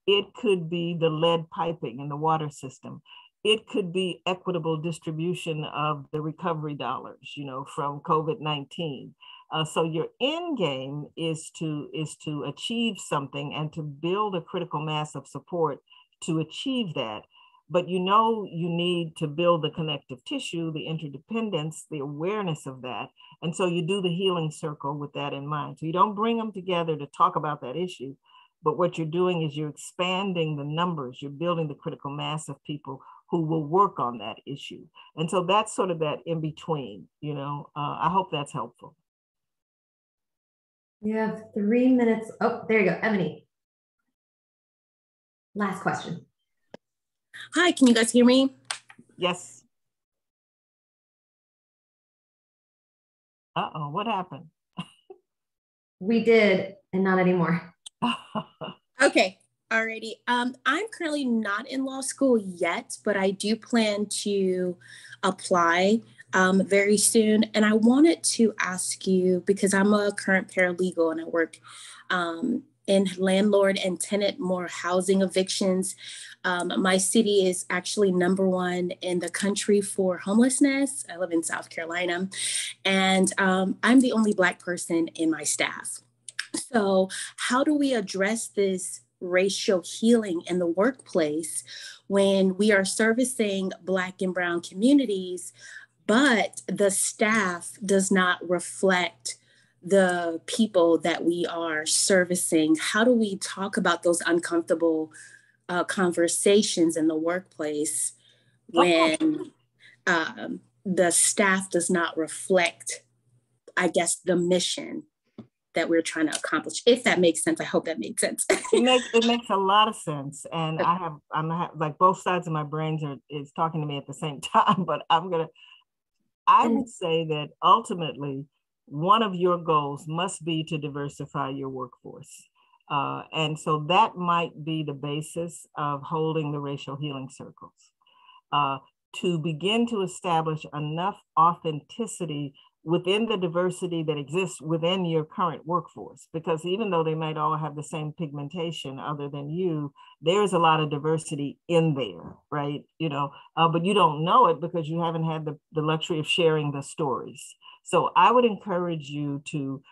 It could be the lead piping in the water system. It could be equitable distribution of the recovery dollars, from COVID-19. So your end game is to achieve something and to build a critical mass of support to achieve that. But you need to build the connective tissue, the interdependence, the awareness of that. And so you do the healing circle with that in mind. So you don't bring them together to talk about that issue, but what you're doing is you're expanding the numbers, you're building the critical mass of people who will work on that issue. And so that's sort of that in between, I hope that's helpful. You have 3 minutes. Oh, there you go, Ebony. Last question. Hi, can you guys hear me? Yes. Uh-oh, what happened? We did, and not anymore. Okay, alrighty. I'm currently not in law school yet, but I do plan to apply very soon. And I wanted to ask you, because I'm a current paralegal and I work in landlord and tenant more housing evictions. My city is actually #1 in the country for homelessness. I live in South Carolina, and I'm the only Black person in my staff. So how do we address this racial healing in the workplace when we are servicing Black and Brown communities, but the staff does not reflect the people that we are servicing? How do we talk about those uncomfortable conversations in the workplace when the staff does not reflect, I guess, the mission that we're trying to accomplish? If that makes sense. I hope that makes sense. It makes a lot of sense. And I'm like both sides of my brains is talking to me at the same time, but I would say that ultimately, one of your goals must be to diversify your workforce. And so that might be the basis of holding the racial healing circles, to begin to establish enough authenticity within the diversity that exists within your current workforce. Because even though they might all have the same pigmentation other than you, there's a lot of diversity in there, right? But you don't know it because you haven't had the luxury of sharing the stories. So I would encourage you to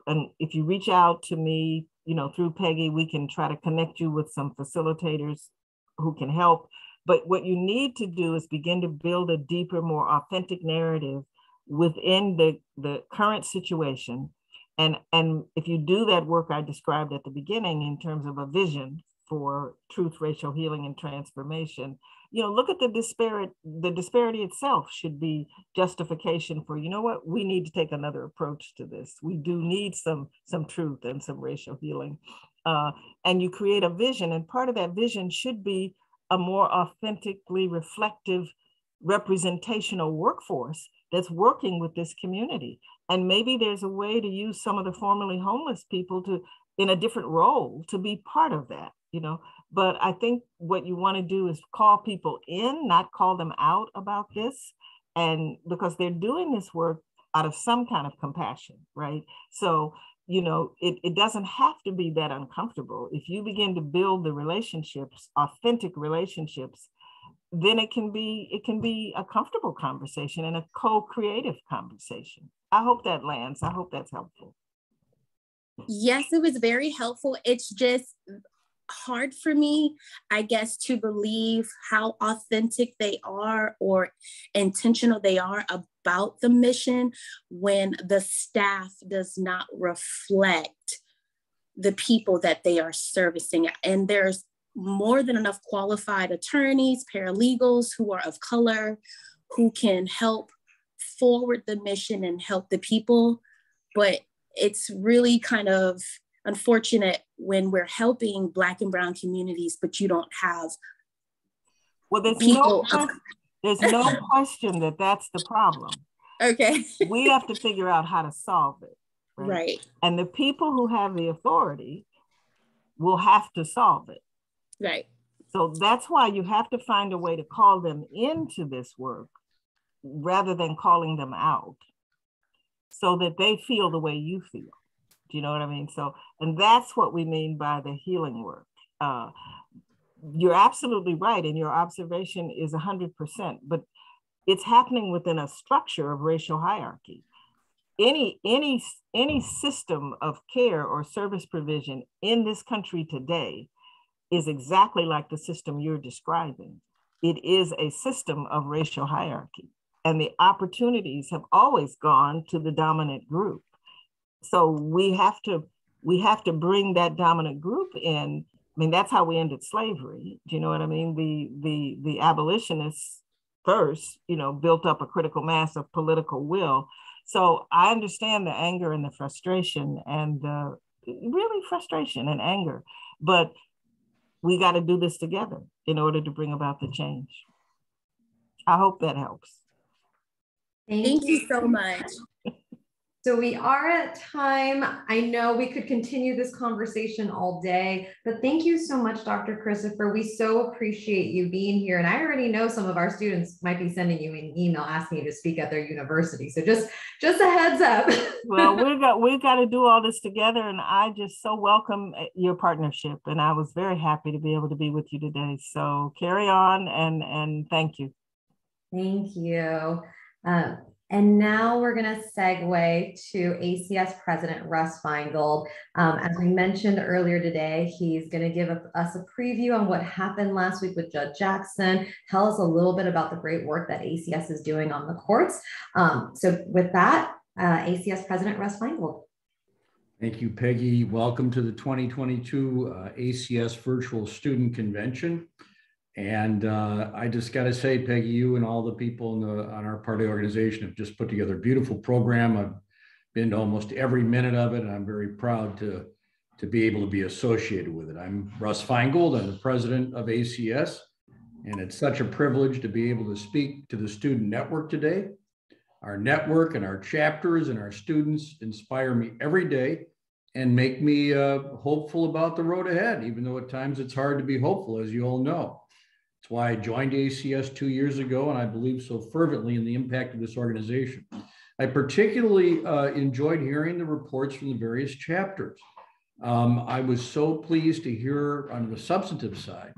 and if you reach out to me, through Peggy, we can try to connect you with some facilitators who can help. But what you need to do is begin to build a deeper, more authentic narrative within the current situation. And if you do that work I described at the beginning in terms of a vision for truth, racial healing, and transformation, look at the disparity itself should be justification for, we need to take another approach to this. We do need some truth and some racial healing. And you create a vision, and part of that vision should be a more authentically reflective representational workforce that's working with this community. And maybe there's a way to use some of the formerly homeless people in a different role to be part of that. you know. But I think what you want to do is call people in, not call them out about this. And because they're doing this work out of some kind of compassion, right? So, you know, it doesn't have to be that uncomfortable. If you begin to build the relationships, authentic relationships, then it can be a comfortable conversation and a co-creative conversation. I hope that lands. I hope that's helpful. Yes, it was very helpful. It's just hard for me, I guess, to believe how authentic they are or intentional they are about the mission when the staff does not reflect the people that they are servicing. And there's more than enough qualified attorneys, paralegals who are of color, who can help forward the mission and help the people. But it's really kind of unfortunate when we're helping Black and Brown communities, but you don't have there's people. There's no question that that's the problem. Okay. We have to figure out how to solve it. Right. And the people who have the authority will have to solve it. Right. So that's why you have to find a way to call them into this work rather than calling them out so that they feel the way you feel. Do you know what I mean? So, and that's what we mean by the healing work. You're absolutely right. And your observation is 100%, but it's happening within a structure of racial hierarchy. Any system of care or service provision in this country today is exactly like the system you're describing. It is a system of racial hierarchy, and the opportunities have always gone to the dominant group. So we have to bring that dominant group in. I mean, that's how we ended slavery. Do you know what I mean? The abolitionists first, you know, built up a critical mass of political will. So I understand the anger and the frustration and really frustration and anger, but we got to do this together in order to bring about the change. I hope that helps. Thank you so much. So we are at time. I know we could continue this conversation all day, but thank you so much, Dr. Christopher. We so appreciate you being here. And I already know some of our students might be sending you an email asking you to speak at their university. So just a heads up. Well, we've got to do all this together. And I just so welcome your partnership. And I was very happy to be able to be with you today. So carry on and thank you. Thank you. And now we're going to segue to ACS President Russ Feingold. As we mentioned earlier today, he's going to give us a preview on what happened last week with Judge Jackson, tell us a little bit about the great work that ACS is doing on the courts. So with that, ACS President Russ Feingold. Thank you, Peggy. Welcome to the 2022 ACS Virtual Student Convention. And I just got to say, Peggy, you and all the people on our party organization have just put together a beautiful program. I've been to almost every minute of it, and I'm very proud to be able to be associated with it. I'm Russ Feingold. I'm the president of ACS, and it's such a privilege to be able to speak to the student network today. Our network and our chapters and our students inspire me every day and make me hopeful about the road ahead, even though at times it's hard to be hopeful, as you all know. That's why I joined ACS 2 years ago, and I believe so fervently in the impact of this organization. I particularly enjoyed hearing the reports from the various chapters. I was so pleased to hear on the substantive side,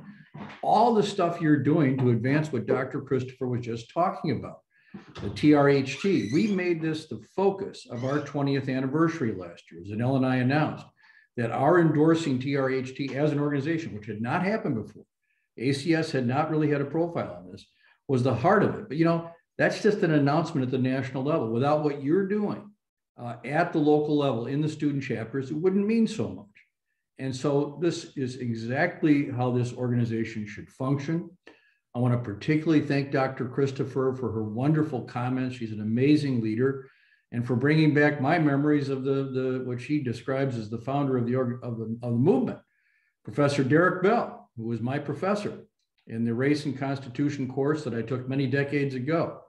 all the stuff you're doing to advance what Dr. Christopher was just talking about. The TRHT, we made this the focus of our 20th anniversary last year. Zinelle and I announced that our endorsing TRHT as an organization, which had not happened before, ACS had not really had a profile on this, was the heart of it. But you know, that's just an announcement at the national level. Without what you're doing at the local level in the student chapters, it wouldn't mean so much. And so this is exactly how this organization should function. I want to particularly thank Dr. Christopher for her wonderful comments. She's an amazing leader, and for bringing back my memories of what she describes as the founder of the movement, Professor Derek Bell, who was my professor in the Race and Constitution course that I took many decades ago.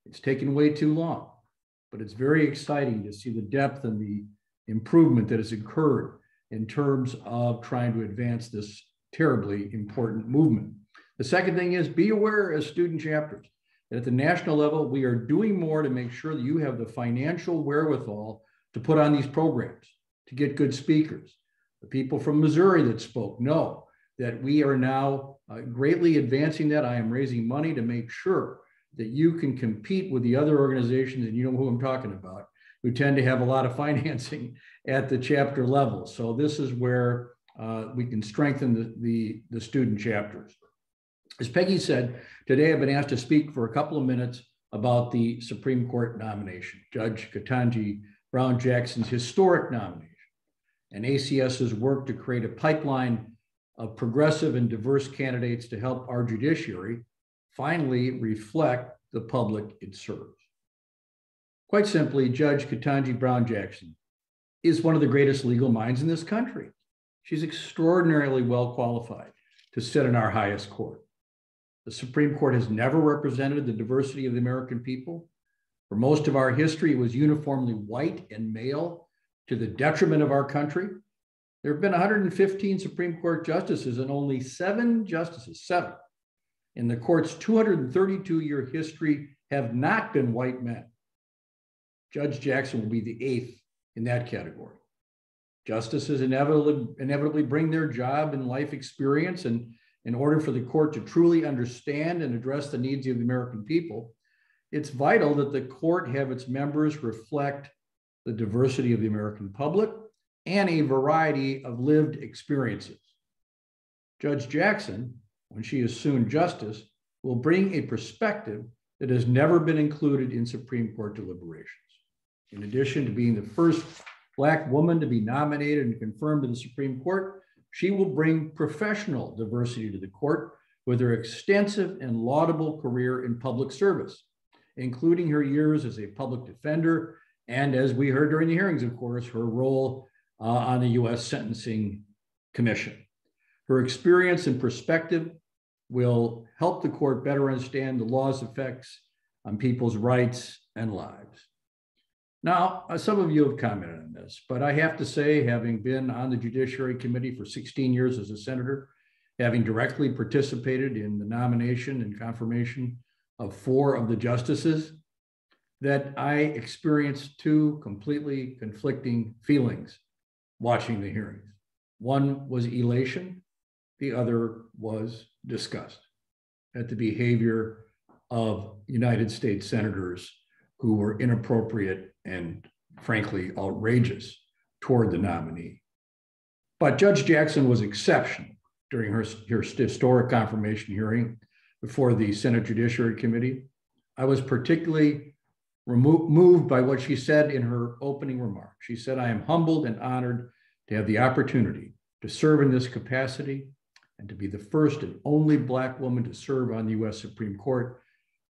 It's taken way too long, but it's very exciting to see the depth and the improvement that has occurred in terms of trying to advance this terribly important movement. The second thing is be aware as student chapters that at the national level, we are doing more to make sure that you have the financial wherewithal to put on these programs, to get good speakers. The people from Missouri that spoke know that we are now greatly advancing that. I am raising money to make sure that you can compete with the other organizations, and you know who I'm talking about, who tend to have a lot of financing at the chapter level. So this is where we can strengthen the student chapters. As Peggy said, today I've been asked to speak for a couple of minutes about the Supreme Court nomination, Judge Ketanji Brown Jackson's historic nomination, and ACS's work to create a pipeline of progressive and diverse candidates to help our judiciary finally reflect the public it serves. Quite simply, Judge Ketanji Brown Jackson is one of the greatest legal minds in this country. She's extraordinarily well qualified to sit in our highest court. The Supreme Court has never represented the diversity of the American people. For most of our history, it was uniformly white and male to the detriment of our country. There have been 115 Supreme Court justices and only 7 justices, 7, in the court's 232-year history have not been white men. Judge Jackson will be the 8th in that category. Justices inevitably bring their job and life experience, and in order for the court to truly understand and address the needs of the American people, it's vital that the court have its members reflect the diversity of the American public and a variety of lived experiences. Judge Jackson, when she assumed justice, will bring a perspective that has never been included in Supreme Court deliberations. In addition to being the first Black woman to be nominated and confirmed to the Supreme Court, she will bring professional diversity to the court with her extensive and laudable career in public service, including her years as a public defender, and as we heard during the hearings, of course, her role on the U.S. Sentencing Commission. Her experience and perspective will help the court better understand the law's effects on people's rights and lives. Now, some of you have commented on this, but I have to say, having been on the Judiciary Committee for 16 years as a senator, having directly participated in the nomination and confirmation of 4 of the justices, that I experienced 2 completely conflicting feelings watching the hearings. One was elation, the other was disgust at the behavior of United States senators who were inappropriate and frankly outrageous toward the nominee. But Judge Jackson was exceptional during her historic confirmation hearing before the Senate Judiciary Committee. I was particularly moved by what she said in her opening remarks. She said, "I am humbled and honored to have the opportunity to serve in this capacity and to be the first and only Black woman to serve on the U.S. Supreme Court.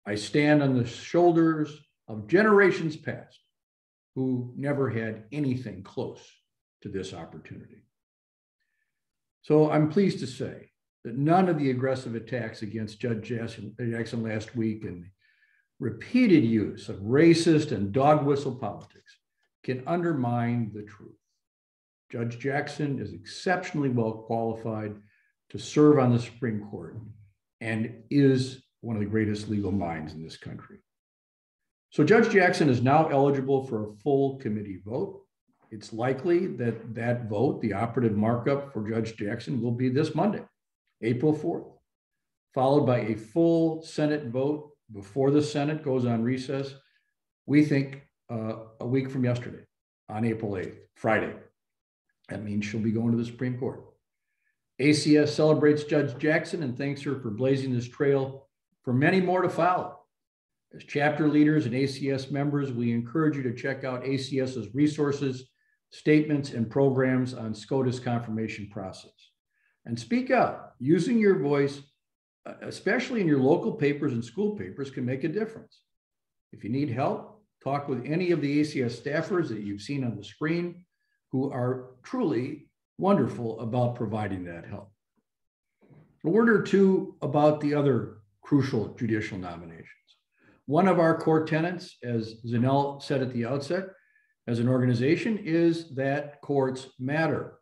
I stand on the shoulders of generations past who never had anything close to this opportunity." So I'm pleased to say that none of the aggressive attacks against Judge Jackson last week and the repeated use of racist and dog whistle politics can undermine the truth. Judge Jackson is exceptionally well qualified to serve on the Supreme Court and is one of the greatest legal minds in this country. So Judge Jackson is now eligible for a full committee vote. It's likely that that vote, the operative markup for Judge Jackson, will be this Monday, April 4th, followed by a full Senate vote before the Senate goes on recess, we think a week from yesterday, on April 8th, Friday. That means she'll be going to the Supreme Court. ACS celebrates Judge Jackson and thanks her for blazing this trail for many more to follow. As chapter leaders and ACS members, we encourage you to check out ACS's resources, statements, and programs on SCOTUS confirmation process. And speak out. Using your voice, especially in your local papers and school papers, can make a difference. If you need help, talk with any of the ACS staffers that you've seen on the screen who are truly wonderful about providing that help. A word or two about the other crucial judicial nominations. One of our core tenets, as Zinelle said at the outset, as an organization, is that courts matter.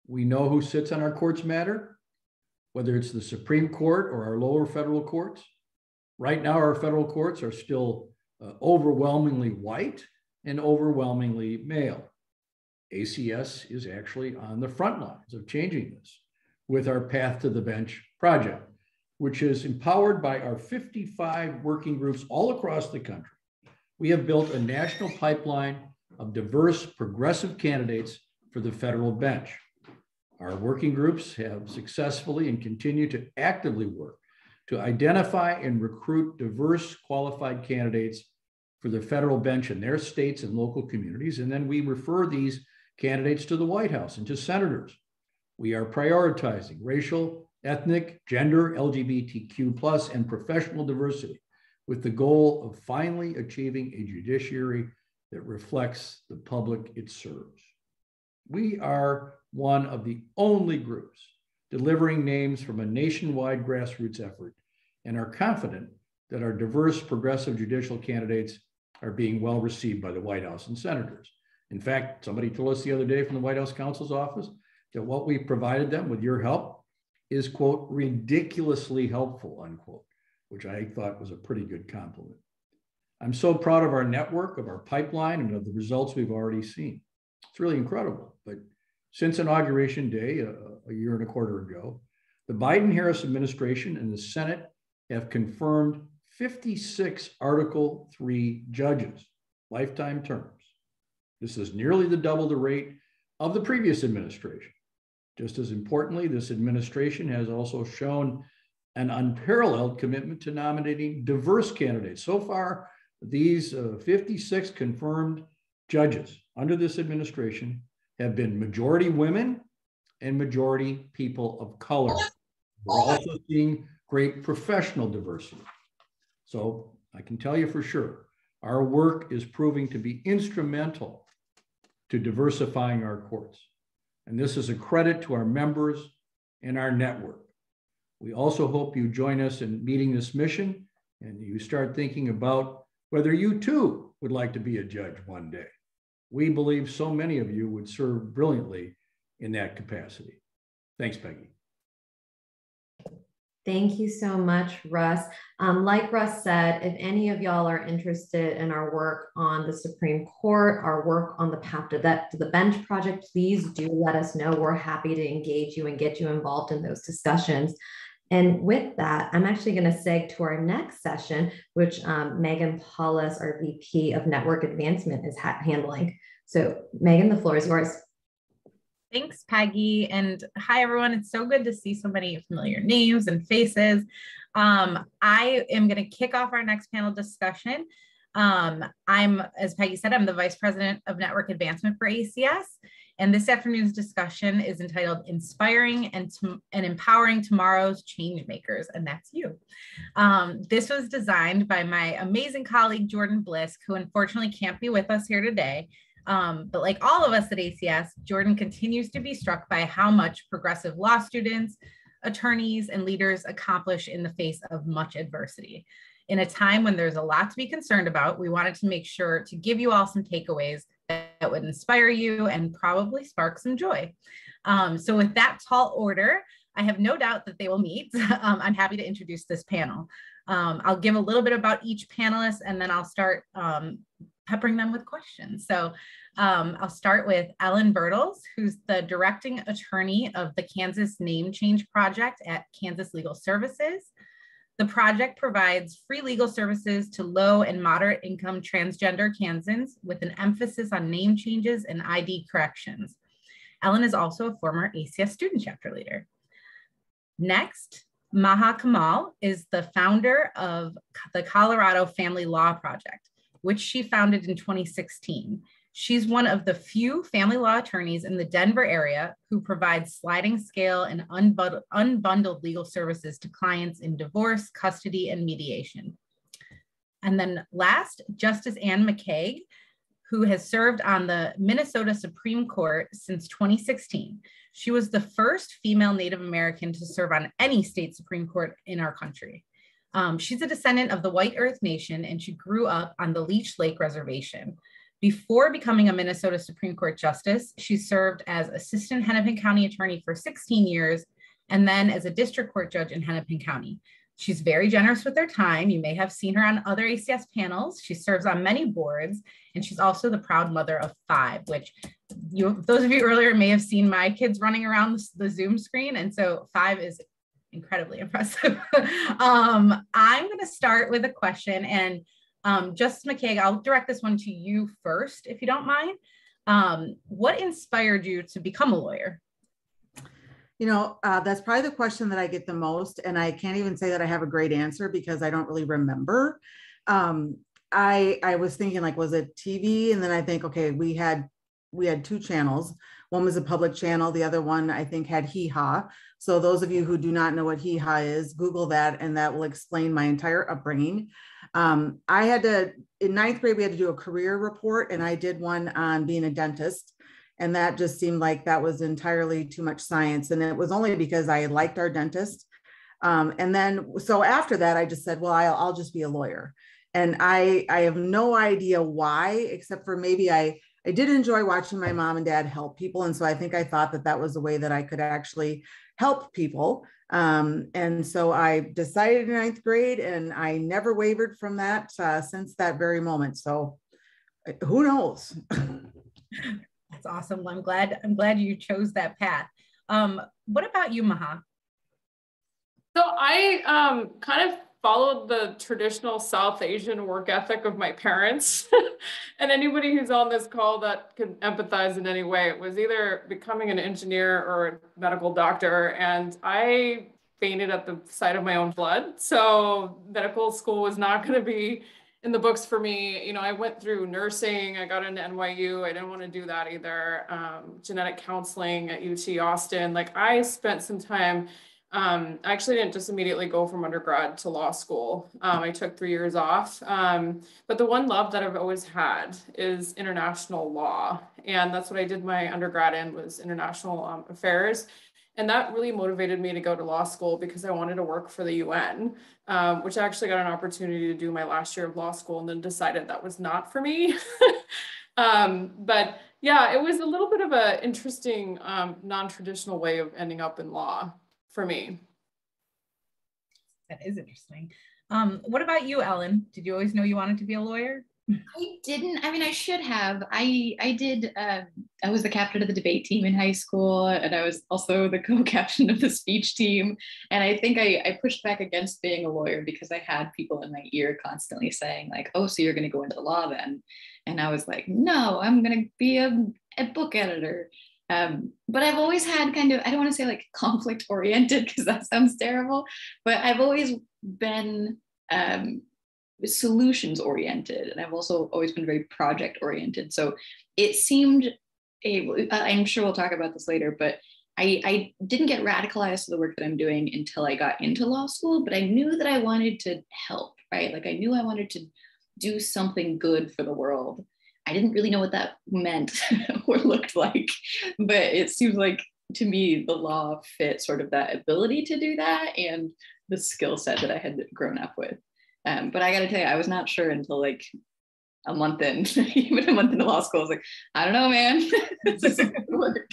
We know who sits on our courts matter. whether it's the Supreme Court or our lower federal courts. Right now, our federal courts are still overwhelmingly white and overwhelmingly male. ACS is actually on the front lines of changing this with our Path to the Bench project, which is empowered by our 55 working groups all across the country. We have built a national pipeline of diverse, progressive candidates for the federal bench. Our working groups have successfully and continue to actively work to identify and recruit diverse, qualified candidates for the federal bench in their states and local communities. And then we refer these candidates to the White House and to senators. We are prioritizing racial, ethnic, gender, LGBTQ+, and professional diversity with the goal of finally achieving a judiciary that reflects the public it serves. We are one of the only groups delivering names from a nationwide grassroots effort and are confident that our diverse progressive judicial candidates are being well received by the White House and senators. In fact, somebody told us the other day from the White House counsel's office that what we provided them with your help is, quote, ridiculously helpful, unquote, which I thought was a pretty good compliment. I'm so proud of our network, of our pipeline, and of the results we've already seen. It's really incredible. But since Inauguration Day, a year and a quarter ago, the Biden-Harris administration and the Senate have confirmed 56 Article 3 judges, lifetime terms. This is nearly double the rate of the previous administration. Just as importantly, this administration has also shown an unparalleled commitment to nominating diverse candidates. So far, these 56 confirmed judges under this administration have been majority women and majority people of color. We're also seeing great professional diversity. So I can tell you for sure, our work is proving to be instrumental to diversifying our courts. And this is a credit to our members and our network. We also hope you join us in meeting this mission and you start thinking about whether you too would like to be a judge one day. We believe so many of you would serve brilliantly in that capacity. Thanks, Peggy. Thank you so much, Russ. Like Russ said, if any of y'all are interested in our work on the Supreme Court, our work on the Path to the Bench project, please do let us know. We're happy to engage you and get you involved in those discussions. And with that, I'm actually going to segue to our next session, which Megan Paulus, our VP of Network Advancement, is handling. So Megan, the floor is yours. Thanks, Peggy. And hi, everyone. It's so good to see so many familiar names and faces. I am going to kick off our next panel discussion. As Peggy said, I'm the Vice President of Network Advancement for ACS. And this afternoon's discussion is entitled Inspiring and Empowering Tomorrow's Change Makers, and that's you. This was designed by my amazing colleague, Jordan Blisk, who unfortunately can't be with us here today. But like all of us at ACS, Jordan continues to be struck by how much progressive law students, attorneys, and leaders accomplish in the face of much adversity. In a time when there's a lot to be concerned about, we wanted to make sure to give you all some takeaways that would inspire you and probably spark some joy. So with that tall order, I have no doubt that they will meet. I'm happy to introduce this panel. I'll give a little bit about each panelist and then I'll start peppering them with questions. So I'll start with Ellen Bertels, who's the directing attorney of the Kansas Name Change Project at Kansas Legal Services. The project provides free legal services to low and moderate income transgender Kansans with an emphasis on name changes and ID corrections. Ellen is also a former ACS student chapter leader. Next, Maha Kamal is the founder of the Colorado Family Law Project, which she founded in 2016. She's one of the few family law attorneys in the Denver area who provides sliding scale and unbundled legal services to clients in divorce, custody, and mediation. And then last, Justice Ann McCaig, who has served on the Minnesota Supreme Court since 2016. She was the first female Native American to serve on any state Supreme Court in our country. She's a descendant of the White Earth Nation, and she grew up on the Leech Lake Reservation. Before becoming a Minnesota Supreme Court Justice, she served as Assistant Hennepin County Attorney for 16 years and then as a district court judge in Hennepin County. She's very generous with her time. You may have seen her on other ACS panels. She serves on many boards, and she's also the proud mother of 5, which those of you earlier may have seen my kids running around the Zoom screen. And so 5 is incredibly impressive. I'm going to start with a question, and Justice McKay, I'll direct this one to you first, if you don't mind. What inspired you to become a lawyer? You know, that's probably the question that I get the most. And I can't even say that I have a great answer because I don't really remember. I was thinking, like, was it TV? And then I think, okay, we had 2 channels. One was a public channel. The other one, I think, had Hee Haw. So those of you who do not know what Hee Haw is, Google that, and that will explain my entire upbringing. In 9th grade, we had to do a career report, and I did one on being a dentist. And that just seemed like that was entirely too much science. And it was only because I liked our dentist. And then, so after that, I just said, well, I'll just be a lawyer. And I have no idea why, except for maybe I did enjoy watching my mom and dad help people. And so I think I thought that that was a way that I could actually help people. And so I decided in 9th grade, and I never wavered from that since that very moment. So who knows? That's awesome. I'm glad you chose that path. What about you, Maha? So I kind of followed the traditional South Asian work ethic of my parents. And anybody who's on this call that can empathize in any way, it was either becoming an engineer or a medical doctor. And I fainted at the sight of my own blood. So medical school was not going to be in the books for me. You know, I went through nursing, I got into NYU, I didn't want to do that either. Genetic counseling at UT Austin. Like, I spent some time, I actually didn't just immediately go from undergrad to law school. I took 3 years off. But the one love that I've always had is international law. And that's what I did my undergrad in, was international affairs. And that really motivated me to go to law school because I wanted to work for the UN, which I actually got an opportunity to do my last year of law school and then decided that was not for me. But yeah, it was a little bit of an interesting, non-traditional way of ending up in law for me. That is interesting. What about you, Ellen? Did you always know you wanted to be a lawyer? I didn't. I mean, I should have. I did. I was the captain of the debate team in high school, and I was also the co-captain of the speech team. And I think I pushed back against being a lawyer because I had people in my ear constantly saying, like, "Oh, so you're going to go into the law then?" And I was like, "No, I'm going to be a book editor." But I've always had kind of, I don't want to say like conflict oriented because that sounds terrible, but I've always been solutions oriented, and I've also always been very project oriented. So it seemed, I'm sure we'll talk about this later, but I didn't get radicalized to the work that I'm doing until I got into law school, but I knew that I wanted to help, right? Like, I knew I wanted to do something good for the world. I didn't really know what that meant or looked like, but it seems like to me, the law fit sort of that ability to do that and the skill set that I had grown up with. But I got to tell you, I was not sure until like a month in, even a month into law school. I was like, I don't know, man. This isn't gonna work.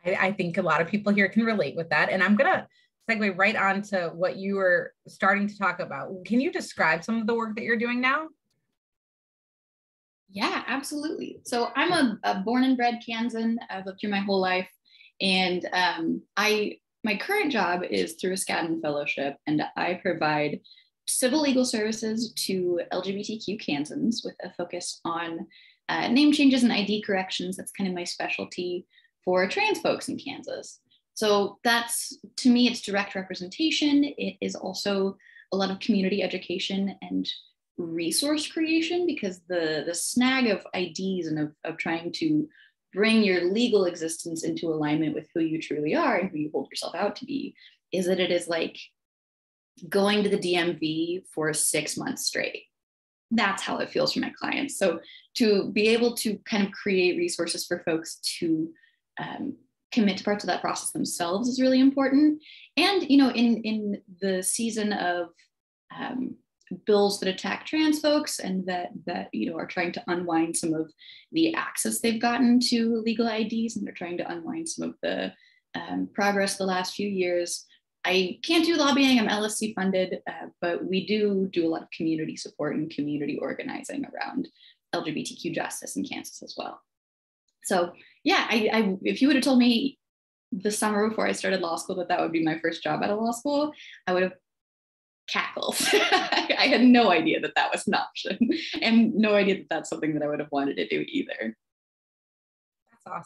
I think a lot of people here can relate with that. And I'm going to segue right on to what you were starting to talk about. Can you describe some of the work that you're doing now? Yeah, absolutely. So I'm a born and bred Kansan. I've lived here my whole life. And my current job is through a Skadden Fellowship, and I provide civil legal services to LGBTQ Kansans with a focus on name changes and ID corrections. That's kind of my specialty for trans folks in Kansas. So that's, to me, it's direct representation. It is also a lot of community education and resource creation, because the snag of IDs and of trying to bring your legal existence into alignment with who you truly are and who you hold yourself out to be is that it is like going to the DMV for 6 months straight. That's how it feels for my clients. So to be able to kind of create resources for folks to commit to parts of that process themselves is really important. And, you know, in the season of bills that attack trans folks and that you know are trying to unwind some of the access they've gotten to legal IDs, and they're trying to unwind some of the progress the last few years. I can't do lobbying, I'm LSC funded, but we do a lot of community support and community organizing around LGBTQ justice in Kansas as well. So yeah, if you would have told me the summer before I started law school that would be my first job at a law school, I would have cackled. I had no idea that was an option, and no idea that that's something that I would have wanted to do either. That's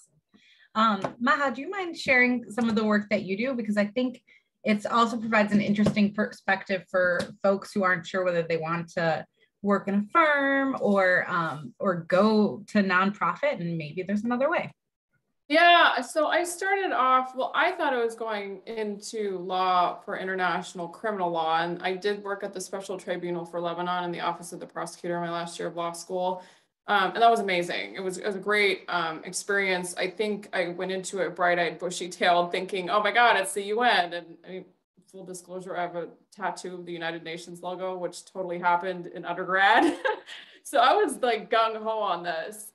awesome. Maha, do you mind sharing some of the work that you do? Because I think it also provides an interesting perspective for folks who aren't sure whether they want to work in a firm or go to nonprofit, and maybe there's another way. Yeah, so I started off, well, I thought I was going into law for international criminal law, and I did work at the Special Tribunal for Lebanon in the Office of the Prosecutor in my last year of law school. And that was amazing. It was a great experience. I think I went into it bright-eyed, bushy-tailed, thinking, oh my God, it's the UN. And I mean, full disclosure, I have a tattoo of the United Nations logo, which totally happened in undergrad. So I was like gung-ho on this.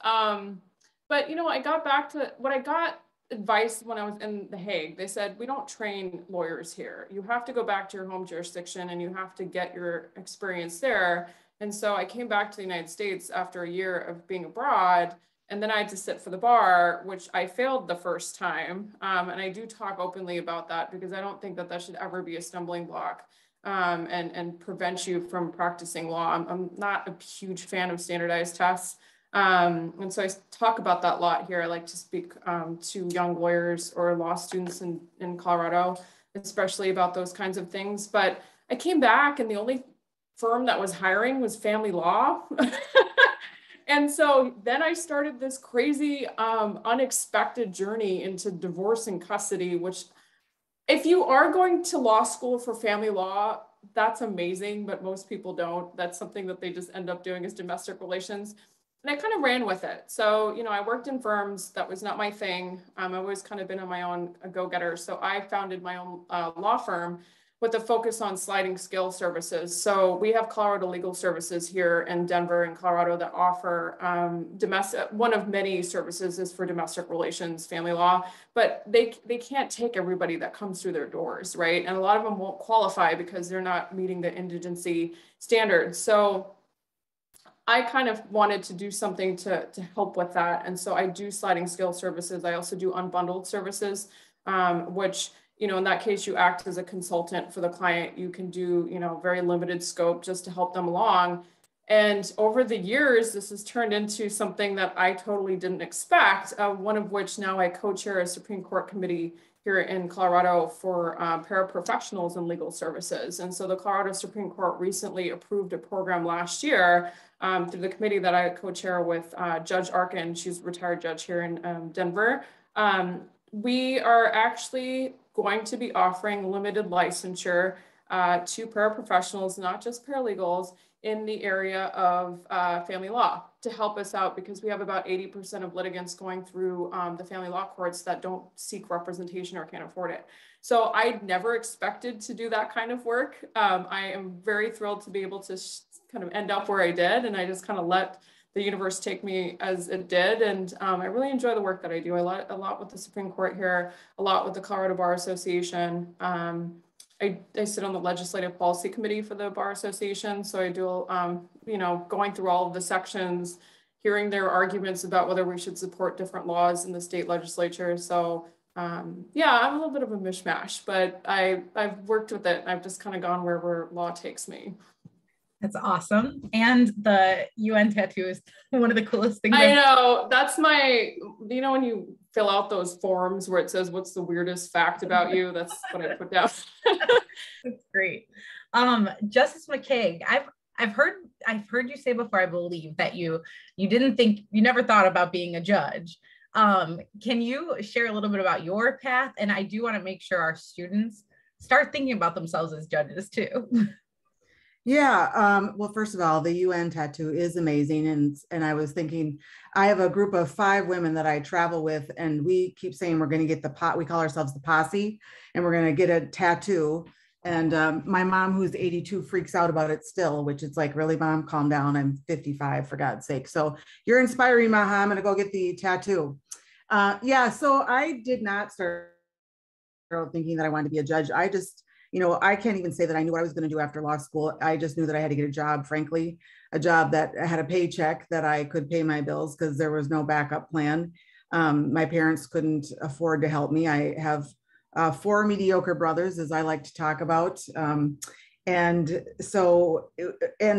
But, you know, I got back to what I got advice when I was in The Hague. They said, we don't train lawyers here. You have to go back to your home jurisdiction and you have to get your experience there. And so I came back to the United States after a year of being abroad, and then I had to sit for the bar, which I failed the first time. And I do talk openly about that because I don't think that should ever be a stumbling block and prevent you from practicing law. I'm not a huge fan of standardized tests. And so I talk about that a lot here. I like to speak to young lawyers or law students in Colorado, especially about those kinds of things. But I came back and the only firm that was hiring was family law. And so then I started this crazy, unexpected journey into divorce and custody, which if you are going to law school for family law, that's amazing, but most people don't. That's something that they just end up doing as domestic relations. And I kind of ran with it. So, you know, I worked in firms. That was not my thing. I've always kind of been on my own, a go-getter. So I founded my own law firm with a focus on sliding scale services. So we have Colorado Legal Services here in Denver and Colorado that offer domestic, one of many services is for domestic relations, family law, but they can't take everybody that comes through their doors, right? And a lot of them won't qualify because they're not meeting the indigency standards. So I kind of wanted to do something to help with that. And so I do sliding scale services. I also do unbundled services, which, you know, in that case, you act as a consultant for the client. You can do, you know, very limited scope just to help them along. And over the years, this has turned into something that I totally didn't expect, one of which now I co-chair a Supreme Court committee here in Colorado for paraprofessionals in legal services. And so the Colorado Supreme Court recently approved a program last year through the committee that I co-chair with Judge Arkin. She's a retired judge here in Denver. We are actually going to be offering limited licensure to paraprofessionals, not just paralegals, in the area of family law to help us out, because we have about 80% of litigants going through the family law courts that don't seek representation or can't afford it. So I never expected to do that kind of work. I am very thrilled to be able to kind of end up where I did, and I just kind of let the universe take me as it did. And I really enjoy the work that I do. A lot with the Supreme Court here, a lot with the Colorado Bar Association. I sit on the legislative policy committee for the Bar Association. So I do, you know, going through all of the sections, hearing their arguments about whether we should support different laws in the state legislature. So yeah, I'm a little bit of a mishmash, but I've worked with it. I've just kind of gone wherever law takes me. That's awesome. And the UN tattoo is one of the coolest things. I know. That's my, you know, when you fill out those forms where it says, what's the weirdest fact about you? That's what I put down. That's great. Justice McCaig, I've heard you say before, I believe, that you never thought about being a judge. Can you share a little bit about your path? And I do want to make sure our students start thinking about themselves as judges too. Yeah, well, first of all, the UN tattoo is amazing. And I was thinking, I have a group of 5 women that I travel with, and we keep saying we're going to get we call ourselves the posse, and we're going to get a tattoo. And my mom, who's 82, freaks out about it still, which is like, really, Mom, calm down. I'm 55, for God's sake. So you're inspiring, Maha. I'm going to go get the tattoo. Yeah, so I did not start out thinking that I wanted to be a judge. I just, I can't even say that I knew what I was going to do after law school. I just knew that I had to get a job, frankly, a job that had a paycheck that I could pay my bills because there was no backup plan. My parents couldn't afford to help me. I have 4 mediocre brothers, as I like to talk about. And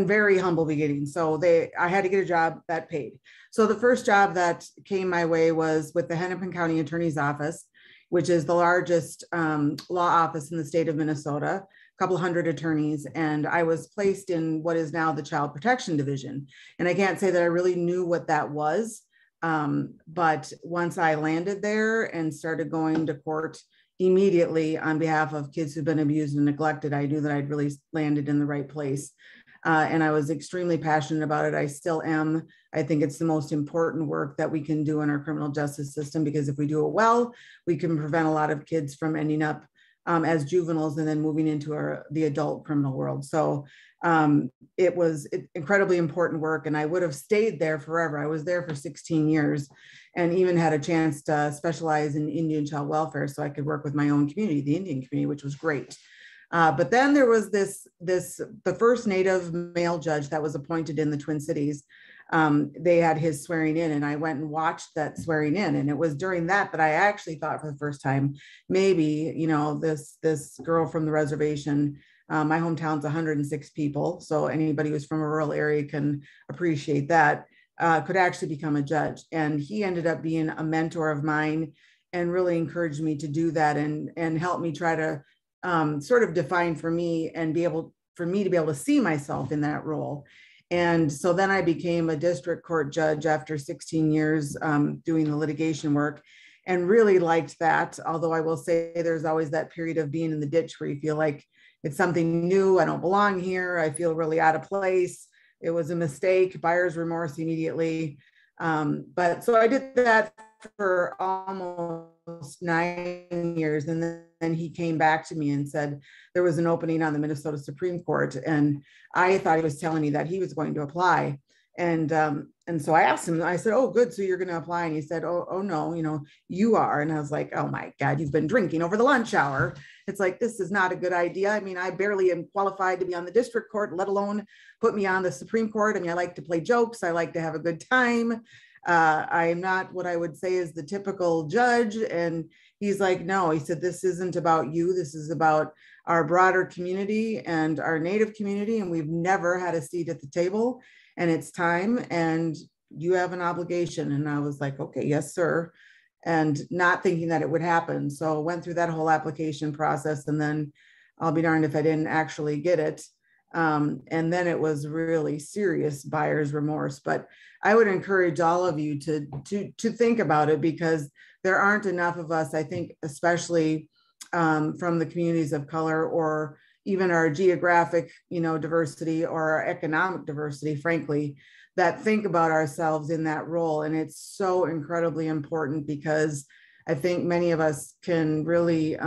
very humble beginnings. So I had to get a job that paid. So the first job that came my way was with the Hennepin County Attorney's Office, which is the largest law office in the state of Minnesota, a couple hundred attorneys. And I was placed in what is now the Child Protection Division. And I can't say that I really knew what that was. But once I landed there and started going to court immediately on behalf of kids who've been abused and neglected, I knew that I'd really landed in the right place. And I was extremely passionate about it. I still am. I think it's the most important work that we can do in our criminal justice system, because if we do it well, we can prevent a lot of kids from ending up as juveniles and then moving into the adult criminal world. So it was incredibly important work, and I would have stayed there forever. I was there for 16 years and even had a chance to specialize in Indian child welfare so I could work with my own community, the Indian community, which was great. But then there was the first Native male judge that was appointed in the Twin Cities. They had his swearing in, and I went and watched that swearing in. And it was during that I actually thought for the first time, maybe, this girl from the reservation, my hometown's 106 people. So anybody who's from a rural area can appreciate that, could actually become a judge. And he ended up being a mentor of mine and really encouraged me to do that and helped me try to sort of define for me and for me to be able to see myself in that role. And so then I became a district court judge after 16 years doing the litigation work, and really liked that. Although I will say there's always that period of being in the ditch where you feel like it's something new. I don't belong here. I feel really out of place. It was a mistake, buyer's remorse immediately. But so I did that for almost 9 years. And then he came back to me and said there was an opening on the Minnesota Supreme Court. And I thought he was telling me that he was going to apply. And so I asked him, I said, "Oh, good. So you're going to apply?" And he said, oh, no, you are. And I was like, "Oh my God, you've been drinking over the lunch hour." It's like, this is not a good idea. I mean, I barely am qualified to be on the district court, let alone put me on the Supreme Court. I mean, I like to play jokes. I like to have a good time. I am not what I would say is the typical judge. And he's like, "No," he said, "this isn't about you. This is about our broader community and our Native community. And we've never had a seat at the table. And it's time, and you have an obligation." And I was like, "Okay, yes, sir." And not thinking that it would happen. So went through that whole application process, and then I'll be darned if I didn't actually get it. And then it was really serious buyer's remorse. But I would encourage all of you to think about it, because there aren't enough of us, I think, especially from the communities of color, or even our geographic, diversity, or our economic diversity, frankly, that think about ourselves in that role. And it's so incredibly important, because I think many of us can really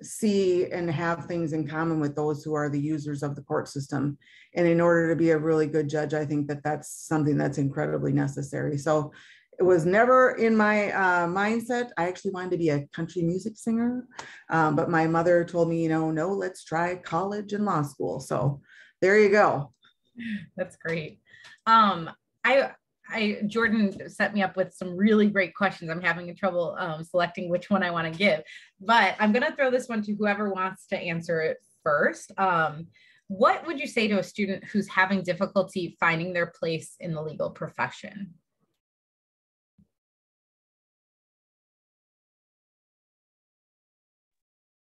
see and have things in common with those who are the users of the court system. And in order to be a really good judge, I think that that's something that's incredibly necessary. So it was never in my mindset. I actually wanted to be a country music singer, but my mother told me, no, let's try college and law school. So there you go. That's great. Jordan set me up with some really great questions. I'm having trouble selecting which one I want to give, but I'm going to throw this one to whoever wants to answer it first. What would you say to a student who's having difficulty finding their place in the legal profession?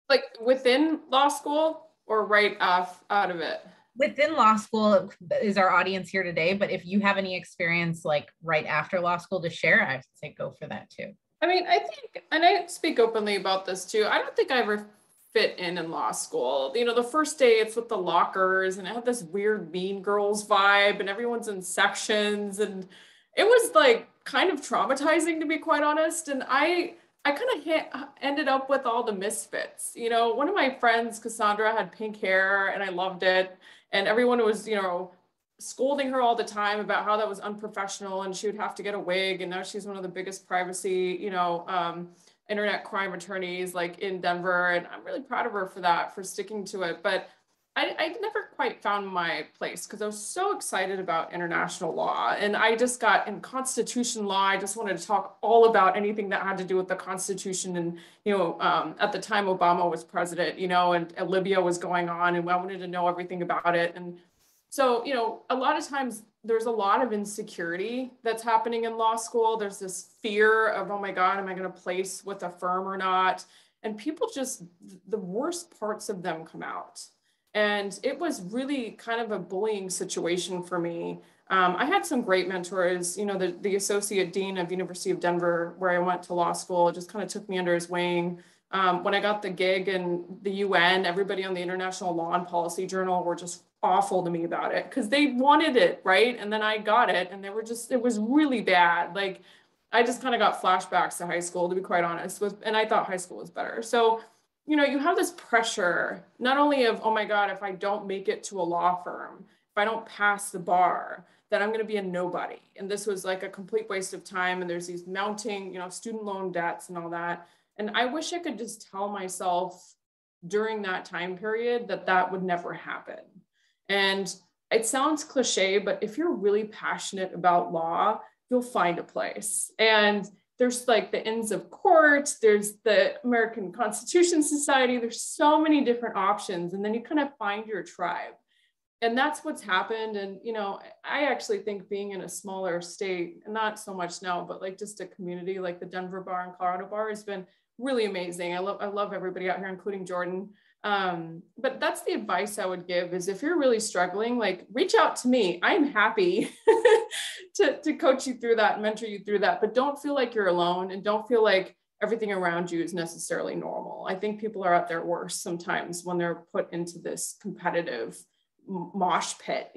Like within law school or right out of it? Within law school is our audience here today, but if you have any experience like right after law school to share, I would say go for that too. I mean, I think, and I speak openly about this too, I don't think I ever fit in law school. The first day it's with the lockers, and it had this weird Mean Girls vibe, and everyone's in sections, and it was like kind of traumatizing, to be quite honest. And I kind of ended up with all the misfits. One of my friends, Cassandra, had pink hair, and I loved it. And everyone was, scolding her all the time about how that was unprofessional, and she would have to get a wig. And now she's one of the biggest privacy, internet crime attorneys like in Denver. And I'm really proud of her for that, for sticking to it. But I never quite found my place because I was so excited about international law. And I just got in Constitution law. I just wanted to talk all about anything that had to do with the Constitution. And, at the time Obama was president, and Libya was going on, and I wanted to know everything about it. And so, a lot of times there's a lot of insecurity that's happening in law school. There's this fear of, oh my God, am I going to place with a firm or not? And people just, the worst parts of them come out. And it was really kind of a bullying situation for me. I had some great mentors, the associate dean of University of Denver, where I went to law school, just kind of took me under his wing. When I got the gig in the UN, everybody on the International Law and Policy Journal were just awful to me about it because they wanted it, right? And then I got it and it was really bad. Like, I just kind of got flashbacks to high school, to be quite honest, and I thought high school was better. So, you have this pressure, not only of, oh my God, if I don't make it to a law firm, if I don't pass the bar, then I'm going to be a nobody. And this was like a complete waste of time. And there's these mounting, student loan debts and all that. And I wish I could just tell myself during that time period that would never happen. And it sounds cliche, but if you're really passionate about law, you'll find a place. And there's like the Inns of Court, there's the American Constitution Society, there's so many different options. And then you kind of find your tribe. And that's what's happened. And, I actually think being in a smaller state, and not so much now, but like just a community like the Denver bar and Colorado bar has been really amazing. I love everybody out here, including Jordan. But that's the advice I would give is if you're really struggling, like reach out to me. I'm happy to coach you through that, mentor you through that, but don't feel like you're alone and don't feel like everything around you is necessarily normal. I think people are at their worst sometimes when they're put into this competitive mosh pit,